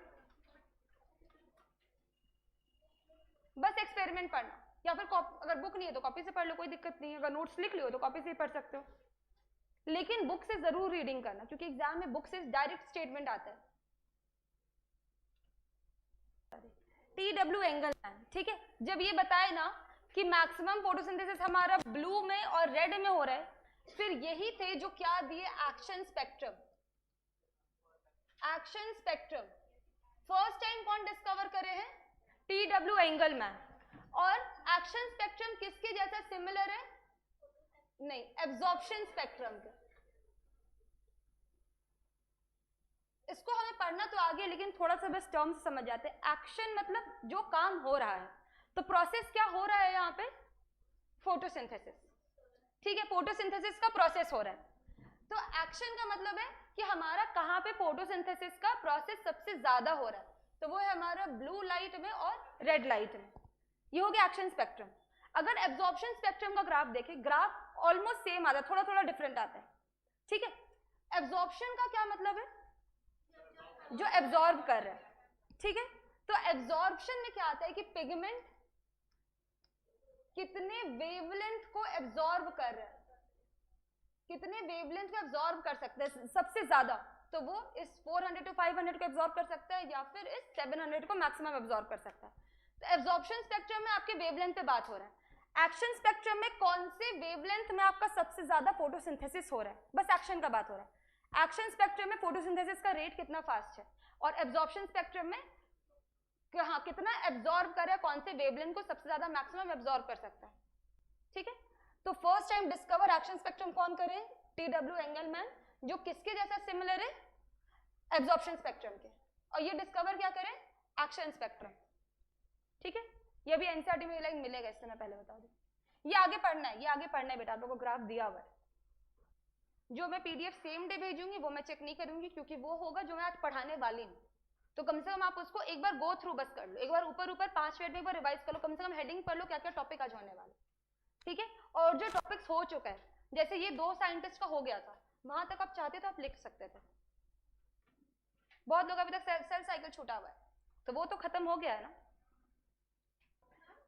बस एक्सपेरिमेंट पढ़ना, या फिर अगर बुक नहीं है तो कॉपी से पढ़ लो, कोई दिक्कत नहीं है, अगर नोट्स लिख लियो तो कॉपी से पढ़ सकते हो, लेकिन बुक से जरूर रीडिंग करना, क्योंकि एग्जाम में बुक से डायरेक्ट स्टेटमेंट आता है। TW एंगलमैन, ठीक है, जब ये बताए ना कि मैक्सिमम फोटोसिंथेसिस हमारा ब्लू में और रेड में हो रहा है, फिर यही थे जो क्या दिए, action spectrum. Action spectrum first time कौन डिस्कवर करे हैं, TW एंगलमैन। और एक्शन स्पेक्ट्रम किसके जैसा सिमिलर है, नहीं, एब्जॉर्प्शन स्पेक्ट्रम के। इसको हमें पढ़ना तो आगे, लेकिन थोड़ा सा बस टर्म से समझ जाते हैं। एक्शन मतलब जो काम हो रहा है, तो प्रोसेस क्या हो रहा है यहाँ पे, फोटोसिंथेसिस, ठीक है, फोटोसिंथेसिस का प्रोसेस हो रहा है। तो एक्शन का मतलब है कि हमारा कहाँ पे फोटोसिंथेसिस का प्रोसेस सबसे ज्यादा हो रहा है, तो वो है हमारा ब्लू लाइट में और रेड लाइट में, ये हो गया एक्शन स्पेक्ट्रम। अगर एब्जॉर्प्शन स्पेक्ट्रम का ग्राफ देखें, ग्राफ ऑलमोस्ट सेम आता है, थोड़ा थोड़ा डिफरेंट आता है, ठीक है। एब्जॉर्प्शन का क्या मतलब है, जो एब्जॉर्ब कर रहा है, ठीक है। तो एब्जॉर्प्शन में क्या आता है कि पिगमेंट कितने वेवलेंथ को एब्जॉर्ब कर रहा है, कितने वेवलेंथ को एब्जॉर्ब कर सकते हैं सबसे ज्यादा, तो वो इस 400 to 500 को एब्जॉर्ब कर सकता है, या फिर इस 700 को मैक्सिमम एब्जॉर्ब कर सकता है। तो एब्जॉर्प्शन स्पेक्ट्रम में आपके वेवलेंथ पे बात हो रहा है। एक्शन स्पेक्ट्रम में कौन से वेवलेंथ में आपका सबसे ज्यादा फोटोसिंथेसिस हो रहा है, बस एक्शन का बात हो रहा है। एक्शन स्पेक्ट्रम में फोटोसिंथेसिस का रेट कितना फास्ट है, और एब्जॉर्प्शन स्पेक्ट्रम में हाँ कितना एब्जॉर्ब कर रहा है, कौन से वेवलेंथ को सबसे ज्यादा मैक्सिमम एब्जॉर्ब कर सकता है, ठीक है। तो first time discover action spectrum कौन करे, TW एंगलमैन, जो किसके जैसा सिमिलर है, एब्जॉर्प्शन स्पेक्ट्रम के, और ये डिस्कवर क्या करे, एक्शन स्पेक्ट्रम, ठीक है। ये भी एनसीईआरटी में लाइन मिलेगा, इससे मैं पहले बता दूं, ये आगे पढ़ना है, ये आगे पढ़ना है बेटा, आप लोगों को ग्राफ दिया हुआ है, जो मैं PDF सेम डे भेजूंगी वो मैं चेक नहीं करूंगी, क्योंकि वो होगा जो मैं आज पढ़ाने वाली हूँ, तो कम से कम आप उसको एक बार गो थ्रू बस कर लो, एक बार ऊपर 5 मिनट में एक बार रिवाइज कर लो, कम से कम हेडिंग पढ़ लो क्या क्या टॉपिक आज होने वाला, ठीक है। और जो टॉपिक्स हो चुका है, जैसे ये 2 साइंटिस्ट का हो गया था, वहां तक आप चाहते तो आप लिख सकते थे, बहुत लोग अभी तक सेल साइकिल छूटा हुआ है, तो वो तो खत्म हो गया है ना।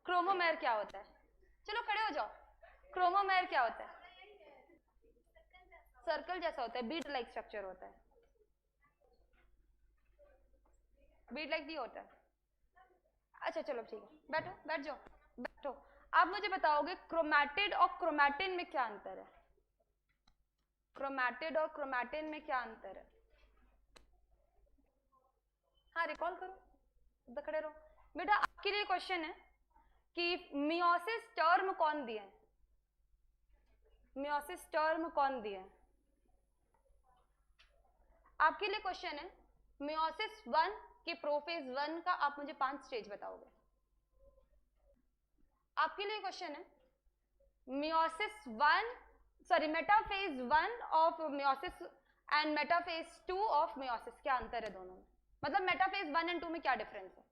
क्रोमोमेर क्या होता है, चलो खड़े हो जाओ, क्रोमोमेर क्या होता है, सर्कल जैसा होता है, बीड लाइक स्ट्रक्चर होता है, बीड लाइक भी होता है। अच्छा चलो ठीक है, बैठो, बैठ जाओ, बैठो। आप मुझे बताओगे क्रोमैटिड और क्रोमैटिन में क्या अंतर है, क्रोमैटिड और क्रोमैटिन में क्या अंतर है, हाँ रिकॉल करो, खड़े रहो बेटा। आपके लिए क्वेश्चन है कि मियोसिस टर्म कौन दिए, मियोसिस टर्म कौन दिए, आपके लिए क्वेश्चन है मियोसिस 1 के प्रोफेज 1 का आप मुझे 5 स्टेज बताओगे। आपके लिए क्वेश्चन है meiosis 1 sorry metaphase 1 of meiosis and metaphase 2 of meiosis. क्या अंतर है दोनों में? मतलब मेटाफेज 1 एंड 2 में क्या डिफरेंस है?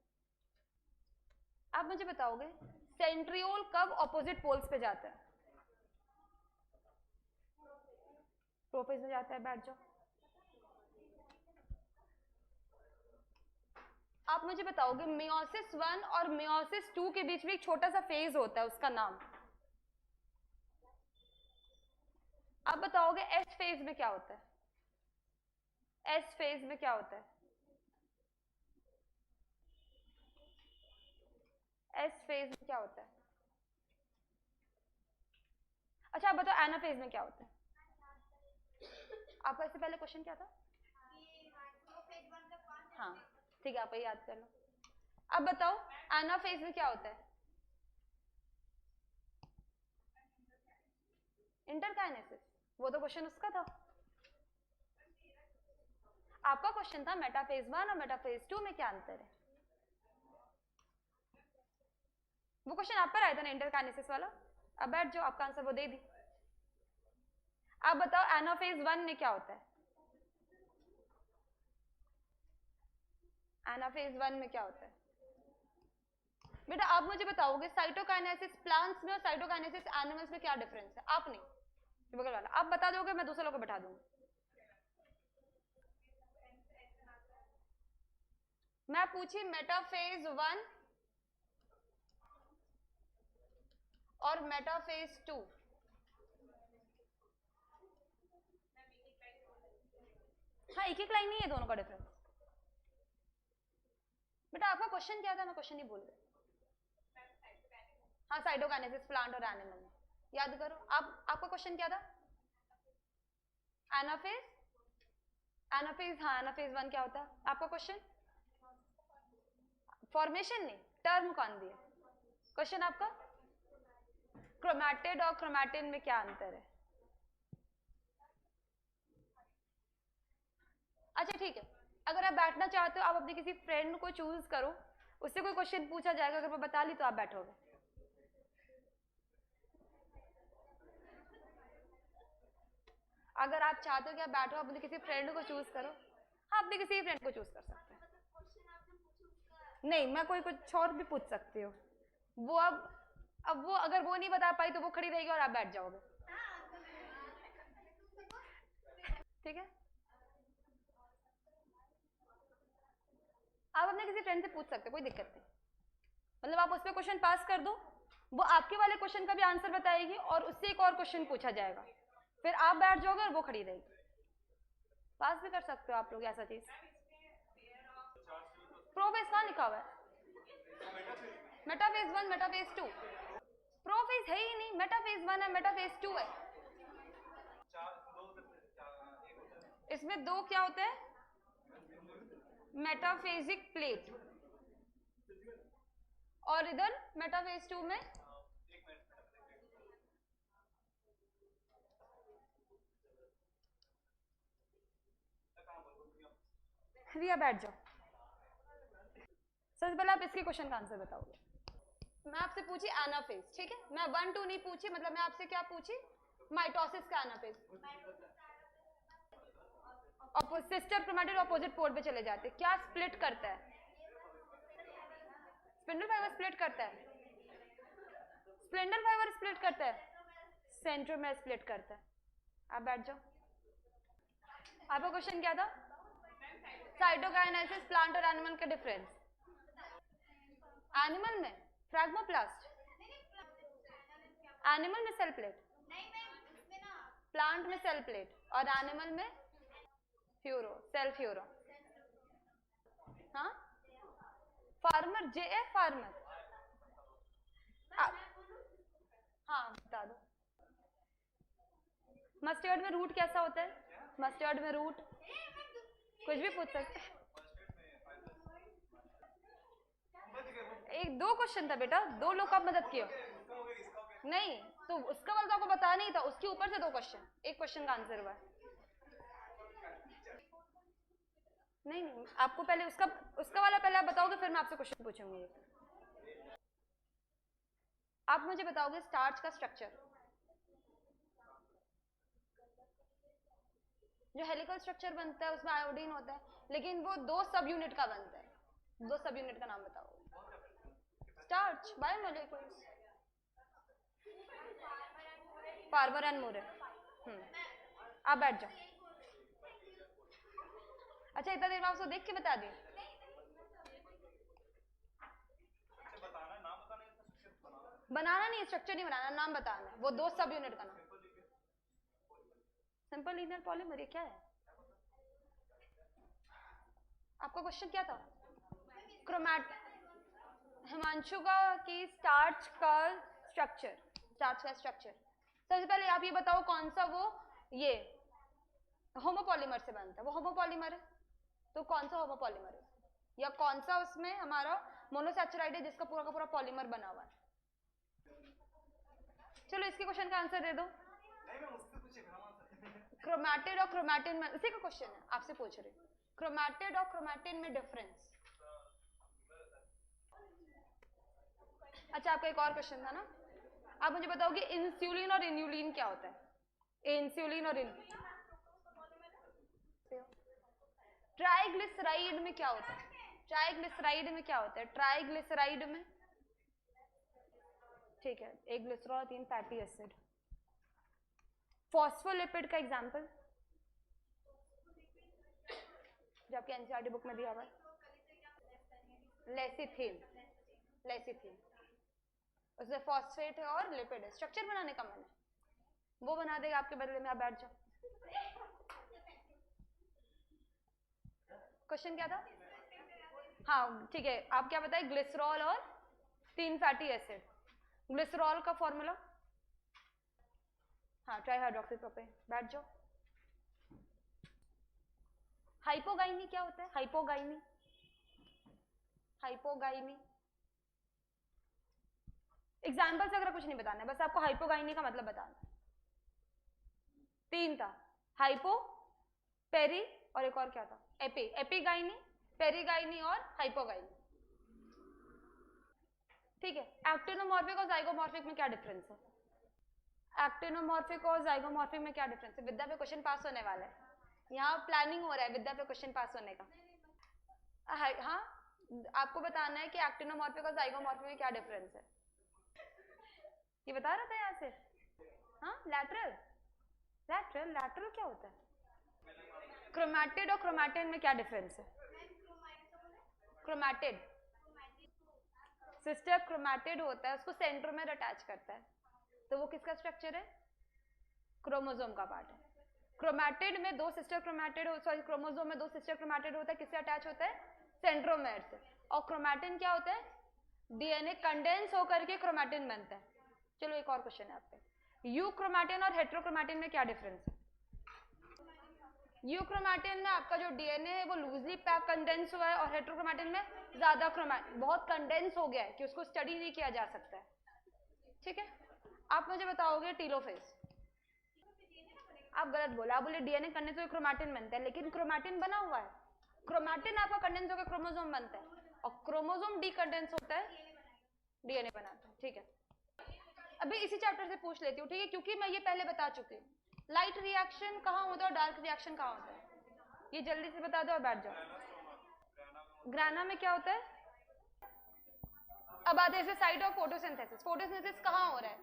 आप मुझे बताओगे सेंट्रियोल कब ऑपोजिट पोल्स पे जाता है? प्रोफेज में जाता है। बैठ जाओ। आप मुझे बताओगे मियोसिस 1 और मियोसिस 2 के बीच में एक छोटा सा फेज होता है, उसका नाम आप बताओगे। एस फेज में क्या होता है? एस फेज में क्या होता है? एस फेज में क्या होता है? अच्छा आप बताओ एनाफेज में क्या होता है? आपका इससे पहले क्वेश्चन क्या था? हाँ ठीक है, आप ये याद कर लो। अब बताओ एनाफेज में क्या होता है? इंटरकाइनेसिस। वो तो क्वेश्चन उसका था। आपका क्वेश्चन था मेटाफेज 1 और मेटाफेज 2 में क्या अंतर है। वो क्वेश्चन आप पर आया था ना, इंटरकाइनेसिस वाला। अब बैठ जाओ, आपका आंसर वो दे दी। आप बताओ एनाफेज 1 में क्या होता है? एनाफेज 1 में क्या होता है? बेटा आप मुझे बताओगे साइटोकाइनेसिस प्लांट्स में और साइटोकाइनेसिस एनिमल्स में क्या डिफरेंस है? आप नहीं, बगल वाला। आप बता दोगे, मैं दूसरे लोगों को बैठा दूंगा। मैं पूछी मेटाफेज 1 और मेटाफेज 2। हाँ एक लाइन नहीं है दोनों का डिफरेंस। बेटा आपका क्वेश्चन क्या था? मैं क्वेश्चन नहीं बोल रही। हाँ साइटोकाइनेसिस प्लांट और एनिमल में। याद करो आपका क्वेश्चन क्या था? एनाफेज। एनाफेज, हाँ एनाफेज 1 क्या होता है? आपका क्वेश्चन फॉर्मेशन नहीं, टर्म कौन दिया? क्वेश्चन आपका क्रोमैटिड और क्रोमैटिन में क्या अंतर है? अच्छा ठीक है, अगर आप बैठना चाहते हो आप अपने किसी फ्रेंड को चूज करो, उससे कोई क्वेश्चन पूछा जाएगा, अगर वो बता ली तो आप बैठोगे। अगर आप चाहते हो कि आप बैठो, अपने किसी फ्रेंड को चूज करो। हाँ अपने किसी फ्रेंड को चूज कर सकते हैं। नहीं मैं कोई कुछ और भी पूछ सकती हूँ। वो अब वो अगर वो नहीं बता पाई तो वो खड़ी रहेगी और आप बैठ जाओगे। ठीक है, आप अपने किसी फ्रेंड से पूछ सकते हो, कोई दिक्कत नहीं। मतलब आप उस पर क्वेश्चन पास कर दो, वो आपके वाले क्वेश्चन का भी आंसर बताएगी और उससे एक और क्वेश्चन पूछा जाएगा, फिर आप बैठ जाओगे और वो खड़ी रहेगी। पास भी कर सकते हो आप लोग ऐसा चीज। प्रोफेज कहाँ लिखा हुआ है? Metaphase 1 metaphase 2। प्रोफेज है ही नहीं, मेटाफेज 1 है मेटाफेज 2 है। इसमें दो क्या होते हैं? Metaphasic plate. और इधर मेटाफेज 2 में रिया बैठ जाओ। सबसे पहले आप इसके क्वेश्चन का आंसर बताओगे। मैं आपसे पूछी एनाफेज, ठीक है, मैं 1 2 नहीं पूछी। मतलब मैं आपसे क्या पूछी? माइटोसिस का anaphase. Sister chromatid opposite pole पे चले जाते, क्या स्प्लिट करता है? स्पिंडल फाइबर स्प्लिट करता है। स्प्लेंडर फाइबर स्प्लिट करता है, सेंट्रोमेर स्प्लिट करता है। आप बैठ जाओ। आपका क्वेश्चन क्या था? साइटोकाइनेसिस प्लांट और एनिमल का डिफरेंस। एनिमल में फ्रैग्मोप्लास्ट, एनिमल में सेल प्लेट, प्लांट में सेल प्लेट और एनिमल में फ्यूरो, सेल फ्यूरो। हाँ फार्मर जे ए फार्मर। हाँ बता दो। मस्टर्ड में रूट कैसा होता है? मस्टर्ड में रूट कुछ भी पूछ सकते। एक दो क्वेश्चन था बेटा, दो लोग का मदद किया नहीं तो उसका वाला तो आपको बता नहीं था, उसके ऊपर से दो क्वेश्चन, एक क्वेश्चन का आंसर हुआ। नहीं नहीं आपको पहले उसका वाला पहले आप बताओगे, फिर मैं आपसे क्वेश्चन पूछूंगी। आप मुझे बताओगे स्टार्च का स्ट्रक्चर। जो हेलिकल स्ट्रक्चर बनता है उसमें आयोडीन होता है, लेकिन वो 2 सब यूनिट का बनता है। 2 सब यूनिट का नाम बताओ। स्टार्च, बायोमोलिक्यूल्स, फार्मर एंड मोरे। आप बैठ जाओ। अच्छा, इतना देर में आपको देख के बता दी। बनाना नहीं, स्ट्रक्चर नहीं बनाना, नाम बताना है। वो 2 सब यूनिट का नाम। सिंपल लीनियर पॉलीमर, ये क्या है? आपका क्वेश्चन क्या था? क्रोमैट हिमांशु का कि स्टार्च का स्ट्रक्चर, स्टार्च का स्ट्रक्चर। सबसे पहले आप ये बताओ कौन सा वो ये होमोपॉलीमर से बनता है। वो होमोपॉलीमर है, तो कौन सा होमोपॉलीमर है, या कौन सा उसमें हमारा मोनोसैचराइड है जिसका पूरा का पूरा पॉलीमर बना हुआ है? चलो इसके क्वेश्चन का आंसर दे दो। क्रोमैटिड और क्रोमैटिन में, इसी का क्वेश्चन है, आपसे पूछ रही। क्रोमैटिड और क्रोमैटिन में डिफरेंस। अच्छा, आपका एक और क्वेश्चन था ना, आप मुझे बताओ कि इंसुलिन और इन्यूलिन क्या होता है? इंसुलिन और ट्राइग्लिसराइड में क्या होता है? ट्राइग्लिसराइड में क्या होता है? ट्राइग्लिसराइड में, ठीक है, एक ग्लिसरॉल 3 फैटी एसिड। फॉस्फोलिपिड का एग्जांपल जो आपके एनसीईआरटी बुक में दिया हुआ है, लेसिथिन। लेसिथिन उसमें फॉस्फेट है और लिपिड है। स्ट्रक्चर बनाने का मन है, वो बना देगा आपके बदले में। आप बैठ जाओ। क्वेश्चन क्या था? हाँ ठीक है, आप क्या बताए? ग्लिसरॉल और 3 फैटी एसिड। ग्लिसरॉल का फॉर्मूला, हाँ, ट्राईहाइड्रोक्सीप्रोपेन। बैठ जाओ। हाइपोगाइनी क्या होता है? हाइपोगाइनी, हाइपोगाइनी एग्जाम्पल से अगर कुछ नहीं बताना है, बस आपको हाइपोगाइनी का मतलब बताना है। 3 था, हाइपो, पेरी और एक और क्या था? एपी। एपीगाइनी, पेरीगाइनी और हाइपोगाइनी। ठीक है, एक्टिनोमॉर्फिक और जाइगोमॉर्फिक में क्या डिफरेंस है? एक्टिनोमॉर्फिक और जाइगोमॉर्फिक में क्या डिफरेंस है? विद्या पे क्वेश्चन पास होने वाला है, यहाँ प्लानिंग हो रहा है विद्या पे क्वेश्चन पास होने का। हाँ, आपको बताना है कि एक्टिनोमॉर्फिक और जाइगोमॉर्फिक में क्या डिफरेंस है। ये बता रहा था यहाँ से। हाँ, लैटरल। लैटरल, लैटरल क्या होता है? क्रोमैटिड और क्रोमैटिन में क्या डिफरेंस है? क्रोमैटिड, सिस्टर क्रोमैटिड होता है, उसको सेंट्रोमेर अटैच करता है, तो वो किसका स्ट्रक्चर है? क्रोमोसोम का पार्ट है। क्रोमैटिड में 2 सिस्टर क्रोमैटिड, सॉरी क्रोमोसोम में 2 सिस्टर क्रोमैटिड होता है, किससे अटैच होता है? सेंट्रोमेर से। और क्रोमैटिन क्या होता है? डीएनए कंडेंस होकर के क्रोमैटिन बनता है। चलो एक और क्वेश्चन है आपके, यूक्रोमैटिन और हेट्रोक्रोमैटिन में क्या डिफरेंस है? यूक्रोमैटिन में आपका जो डीएनए है वो लूजली पैक कंडेंस हुआ है, और हेट्रोक्रोमैटिन में ज्यादा क्रोमैटिन बहुत कंडेंस हो गया है कि उसको स्टडी नहीं किया जा सकता है। ठीक है, आप मुझे बताओगे टीलोफेज। आप गलत बोला, आप बोले डीएनए कंडेंस होकर क्रोमैटिन बनता है, लेकिन क्रोमैटिन बना हुआ है। क्रोमैटिन आपका कंडेंस होकर क्रोमोसोम बनता है, और क्रोमोसोम डीकंडेंस होता है, डीएनए बनाता है। ठीक है, अभी इसी चैप्टर से पूछ लेती हूँ, ठीक है, क्योंकि मैं ये पहले बता चुकी हूँ। लाइट रिएक्शन कहाँ होता है और डार्क रिएक्शन कहाँ होता है, ये जल्दी से बता दो और बैठ जाओ। ग्राना में क्या होता है? अब आते हैं साइड ऑफ फोटोसिंथेसिस। फोटोसिंथेसिस कहाँ हो रहा है?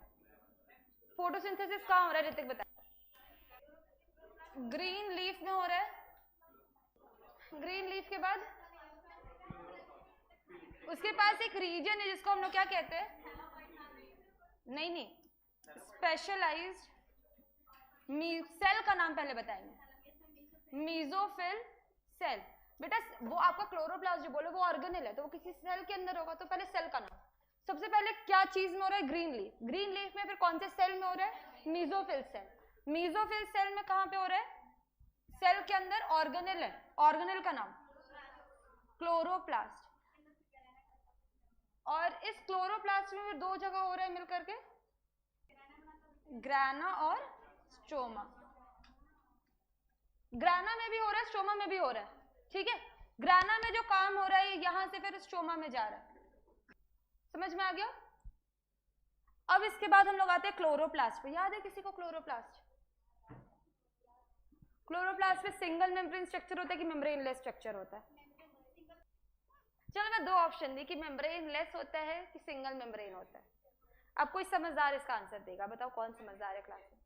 फोटोसिंथेसिस कहाँ हो रहा है ऋतिक बता। ग्रीन लीफ में हो रहा है। ग्रीन लीफ के बाद उसके पास एक रीजन है जिसको हम लोग क्या कहते हैं? नहीं नहीं, स्पेशलाइज्ड सेल का नाम पहले बताएंगे, मीजोफिल सेल। बेटा वो आपका क्लोरोप्लास्ट जो बोले वो ऑर्गेनेल है, तो वो किसी सेल के अंदर होगा, तो पहले सेल का नाम। सबसे पहले क्या चीज में हो रहा है? Green leaf. ग्रीन लीफ में फिर कौन से सेल में हो रहा है? Mesophyll cell. मीजोफिल सेल में कहां पे हो रहा है? सेल के अंदर ऑर्गेनेल है, ऑर्गेनेल का नाम क्लोरोप्लास्ट। और इस क्लोरोप्लास्ट में फिर 2 जगह हो रहा है मिलकर के, ग्राना और स्ट्रोमा। ग्राना में भी हो रहा है, स्ट्रोमा में भी हो रहा है। ठीक है, ग्राना में जो काम हो रहा है यहां से फिर स्ट्रोमा में जा रहा है। समझ में आ गया? अब इसके बाद हम लोग आते हैं क्लोरोप्लास्ट पे। याद है किसी को क्लोरोप्लास्ट? क्लोरोप्लास्ट में सिंगल मेम्ब्रेन स्ट्रक्चर होता है कि मेम्ब्रेनलेस स्ट्रक्चर होता है? चलो मैं दो ऑप्शन दी कि मेम्ब्रेनलेस होता है कि सिंगल मेम्ब्रेन होता है। अब कोई समझदार इसका आंसर देगा, बताओ कौन समझदार है क्लास में?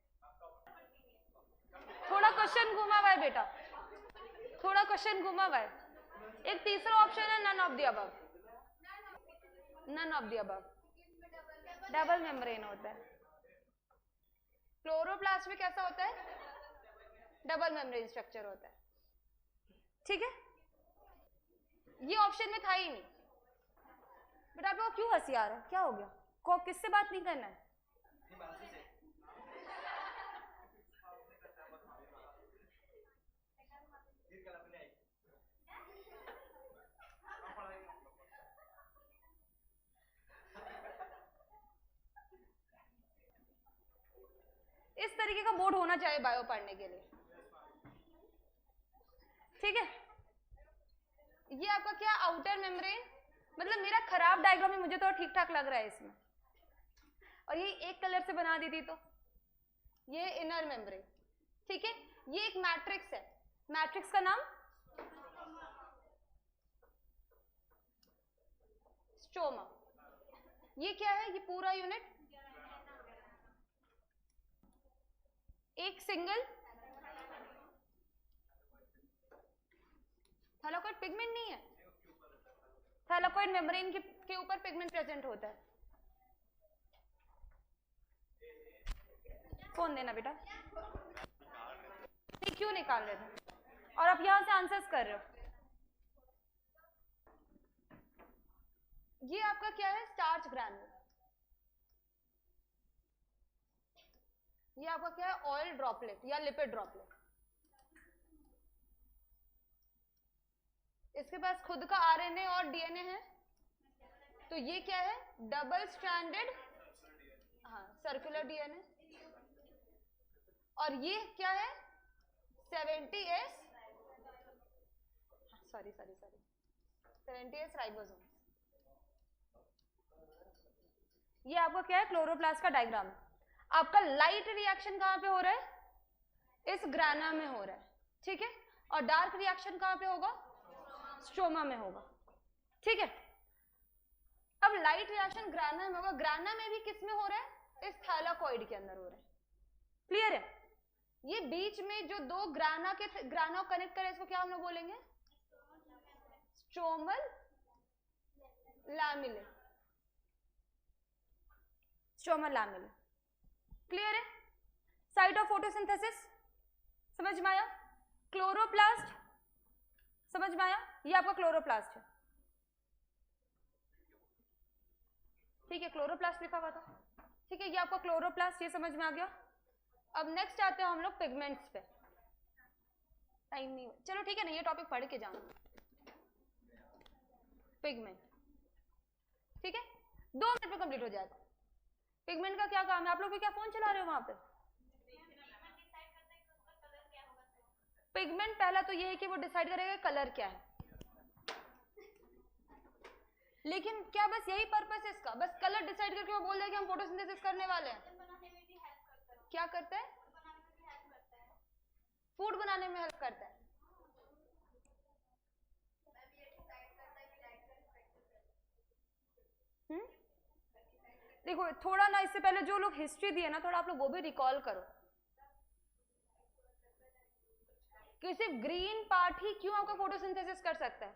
थोड़ा क्वेश्चन घुमा हुआ है बेटा, थोड़ा क्वेश्चन घुमा हुआ है। एक तीसरा ऑप्शन है none of the above, none of the above, double membrane होता है। क्लोरोप्लास्ट में कैसा होता है? डबल मेम्ब्रेन स्ट्रक्चर होता है, ठीक है? ये ऑप्शन में था ही नहीं। बट आप लोग क्यों हंसी आ रहा है, क्या हो गया? को किससे बात नहीं करना है? इस तरीके का बोर्ड होना चाहिए बायो पढ़ने के लिए, ठीक है? ये आपका क्या आउटर मेम्ब्रेन, मतलब मेरा खराब डायग्राम में मुझे तो ठीक ठाक लग रहा है इसमें, और ये एक कलर से बना दी थी तो ये इनर मेम्ब्रेन, ठीक है? ये एक मैट्रिक्स है, मैट्रिक्स का नाम स्ट्रोमा। ये क्या है? ये पूरा यूनिट एक सिंगल थैलाकोइड पिगमेंट नहीं है, थैलाकोइड मेम्ब्रेन के ऊपर पिगमेंट प्रेजेंट होता है। फोन देना बेटा, क्यों निकाल रहे थे और आप यहां से आंसर्स कर रहे हो? ये आपका क्या है? Starch granule. ये आपका क्या है? ऑयल ड्रॉपलेट या लिपिड ड्रॉपलेट। इसके पास खुद का आरएनए और डीएनए है, तो ये क्या है? डबल स्ट्रैंडेड, हाँ, सर्कुलर डीएनए। और ये क्या है? 70S, sorry 70S ribosome. ये आपका क्या है? क्लोरोप्लास्ट का डायग्राम। आपका लाइट रिएक्शन कहां पे हो रहा है? इस ग्राना में हो रहा है, ठीक है? और डार्क रिएक्शन कहां पे होगा? स्ट्रोमा में होगा, ठीक है? अब लाइट रिएक्शन ग्राना में होगा, ग्राना में भी किस में हो रहा है? इस थैलाकोइड के अंदर हो रहा है, क्लियर है? ये बीच में जो दो ग्राना कनेक्ट करे, इसको क्या हम लोग बोलेंगे? स्ट्रोमल लैमेले, स्ट्रोमल लैमेले, क्लियर है? साइट ऑफ फोटोसिंथेसिस समझ में आया? क्लोरोप्लास्ट समझ में आया? ये आपका क्लोरोप्लास्ट है, ठीक है? क्लोरोप्लास्ट लिखा हुआ था, ठीक है? ये आपका क्लोरोप्लास्ट, ये समझ में आ गया। अब नेक्स्ट आते हैं हम लोग पिगमेंट्स पे। टाइम नहीं, चलो ठीक है ना, ये टॉपिक पढ़ के जाना। पिगमेंट, ठीक है? 2 मिनट में कंप्लीट हो जाएगा। पिगमेंट का क्या काम है? आप लोग भी क्या फोन चला रहे हो वहां पे? पिगमेंट पहला तो ये है कि वो डिसाइड करेगा कलर क्या है, लेकिन क्या बस यही पर्पस है इसका? बस कलर डिसाइड करके वो बोल देगा कि हम फोटोसिंथेसिस करने वाले हैं? क्या करता है? फूड बनाने में हेल्प करता है। देखो थोड़ा ना, इससे पहले जो लोग हिस्ट्री दिए ना, थोड़ा आप लोग वो भी रिकॉल करो कि सिर्फ ग्रीन पार्ट ही क्यों आपका फोटोसिंथेसिस कर सकता है?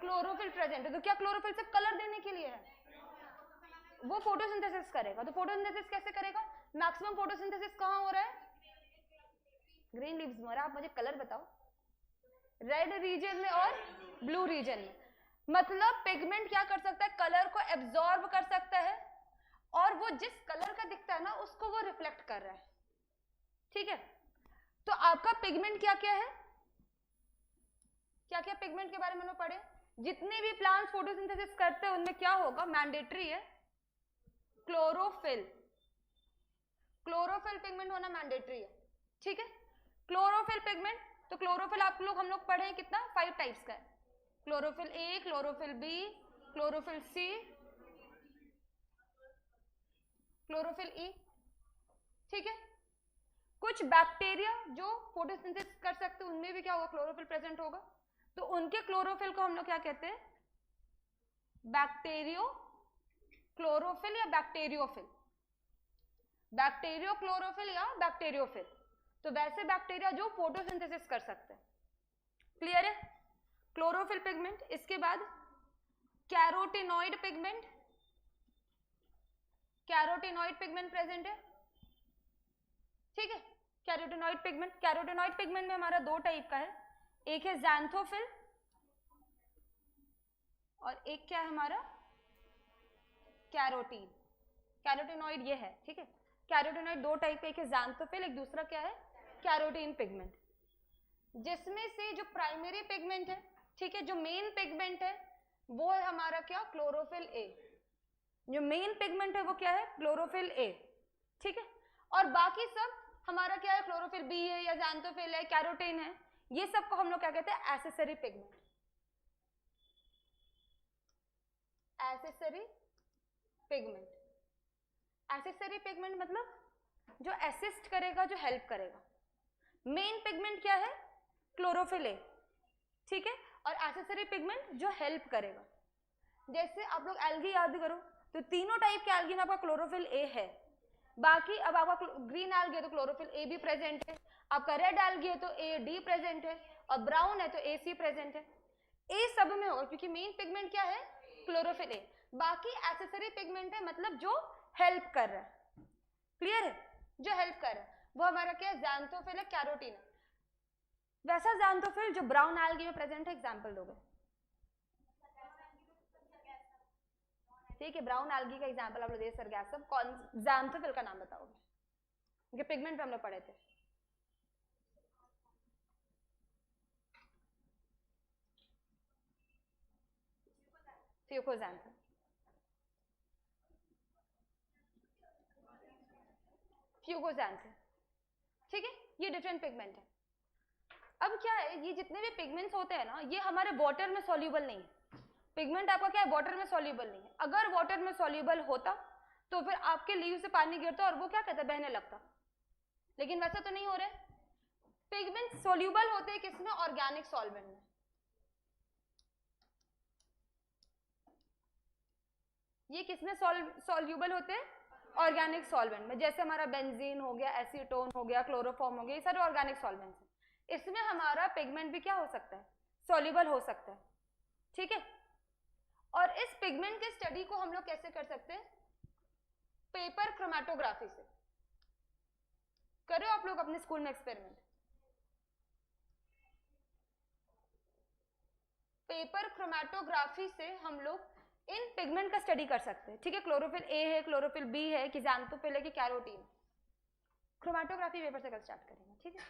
क्लोरोफिल प्रेजेंट है, तो क्या क्लोरोफिल सिर्फ कलर देने के लिए है? वो फोटोसिंथेसिस करेगा, तो फोटोसिंथेसिस कैसे करेगा? मैक्सिमम फोटोसिंथेसिस कहां हो रहा है? ग्रीन लीव्स में हो रहा है। आप मुझे कलर बताओ, रेड रीजन में और ब्लू रीजन में। मतलब पिगमेंट क्या कर सकता है? कलर को एब्जॉर्ब कर सकता है, और वो जिस कलर का दिखता है ना, उसको वो रिफ्लेक्ट कर रहा है, ठीक है? तो आपका पिगमेंट क्या क्या है? क्या क्या पिगमेंट के बारे में पढ़े? जितने भी प्लांट्स फोटोसिंथेसिस करते हैं उनमें क्या होगा? मैंडेटरी है क्लोरोफिल, क्लोरोफिल पिगमेंट होना मैंडेटरी है, ठीक है? क्लोरोफिल पिगमेंट, तो क्लोरोफिल आप लोग, हम लोग पढ़े हैं कितना? 5 टाइप्स का है। Chlorophyll A, chlorophyll B, chlorophyll C, chlorophyll E, ठीक है? कुछ बैक्टीरिया जो फोटोसिंथेसिस कर सकते हैं उनमें भी क्या होगा, क्लोरोफिल प्रेजेंट होगा, तो उनके क्लोरोफिल को हम लोग क्या कहते हैं, बैक्टीरियो क्लोरोफिल या बैक्टीरियोफिल, बैक्टीरियो क्लोरोफिल या बैक्टीरियोफिल। तो वैसे बैक्टीरिया जो फोटोसिंथेसिस कर सकते हैं। क्लियर है, क्लोरोफिल पिगमेंट। इसके बाद carotenoid pigment, carotenoid pigment present है, ठीक है। कैरोटिनॉइड पिगमेंट, कैरोटिनॉइड पिगमेंट में हमारा दो टाइप का है, एक है ज़ैंथोफिल और एक क्या है हमारा, कैरोटीन। कैरोटिनॉइड ये है, ठीक है। कैरोटिनॉइड दो टाइप का, एक है ज़ैंथोफिल, एक दूसरा क्या है, कैरोटीन पिगमेंट। जिसमें से जो प्राइमरी पिगमेंट है, ठीक है, जो मेन पिगमेंट है वो है हमारा क्या, क्लोरोफिल ए। जो मेन पिगमेंट है वो क्या है, क्लोरोफिल ए, ठीक है। और बाकी सब हमारा क्या है, क्लोरोफिल बी है या ज़ैंथोफिल है, कैरोटीन है, ये सब को हम लोग क्या कहते हैं, accessory pigment. Accessory pigment, accessory pigment मतलब जो असिस्ट करेगा, जो हेल्प करेगा। मेन पिगमेंट क्या है, क्लोरोफिल ए, ठीक है, और एसेसरी पिगमेंट जो हेल्प करेगा। जैसे आप लोग एल्गी याद करो, तो तीनों टाइप के एल्गी में आपका क्लोरोफिल ए है। बाकी अब आपका ग्रीन एल्गी है तो क्लोरोफिल ए भी प्रेजेंट है, आपका रेड एल्गी है तो ए डी प्रेजेंट है, और ब्राउन है तो ए सी प्रेजेंट है। ए सब में होगा क्योंकि मेन पिगमेंट क्या है, क्लोरोफिल ए। बाकी एसेसरी पिगमेंट है, मतलब जो हेल्प कर रहा है। क्लियर है, जो हेल्प कर रहा है वो हमारा क्या है, ज़ैंथोफिल है, कैरोटीन है। वैसा ज़ैंथोफिल जो ब्राउन एल्गी में प्रेजेंट है, एग्जांपल दोगे, ठीक है। ब्राउन एल्गी का एग्जांपल आप लोग दे, सरगैसम। कौन ज़ैंथोफिल का नाम बताओगे, क्योंकि पिगमेंट पे हम लोग पढ़े थे। फ्यूकोज़ैंथम, फ्यूकोज़ैंथम, ठीक है। ये डिफरेंट पिगमेंट है। अब क्या है, ये जितने भी पिगमेंट्स होते हैं ना, ये हमारे वाटर में सॉल्यूबल नहीं है। पिगमेंट आपका क्या है, वाटर में सॉल्यूबल नहीं है। अगर वाटर में सॉल्यूबल होता तो फिर आपके लीव से पानी गिरता और वो क्या कहता है, बहने लगता, लेकिन वैसा तो नहीं हो रहा है। पिगमेंट सॉल्यूबल होते हैं किसमें, ऑर्गेनिक सॉल्वेंट में। ये किसमें सॉल्यूबल होते हैं, ऑर्गेनिक सॉल्वेंट में। जैसे हमारा बेंजीन हो गया, एसीटोन हो गया, क्लोरोफॉर्म हो गया, ये सारे ऑर्गेनिक सॉल्वेंट्स हैं। इसमें हमारा पिगमेंट भी क्या हो सकता है, सॉल्यूबल हो सकता है, ठीक है। और इस पिगमेंट के स्टडी को हम लोग कैसे कर सकते हैं, पेपर क्रोमेटोग्राफी से। करो आप लोग अपने स्कूल में एक्सपेरिमेंट, पेपर क्रोमेटोग्राफी से हम लोग इन पिगमेंट का स्टडी कर सकते हैं, ठीक है। क्लोरोफिल ए है, क्लोरोफिल बी है, कि ज़ैंथोफिल है, कि कैरोटीन। क्रोमेटोग्राफी पेपर से कल स्टार्ट करेंगे, ठीक है।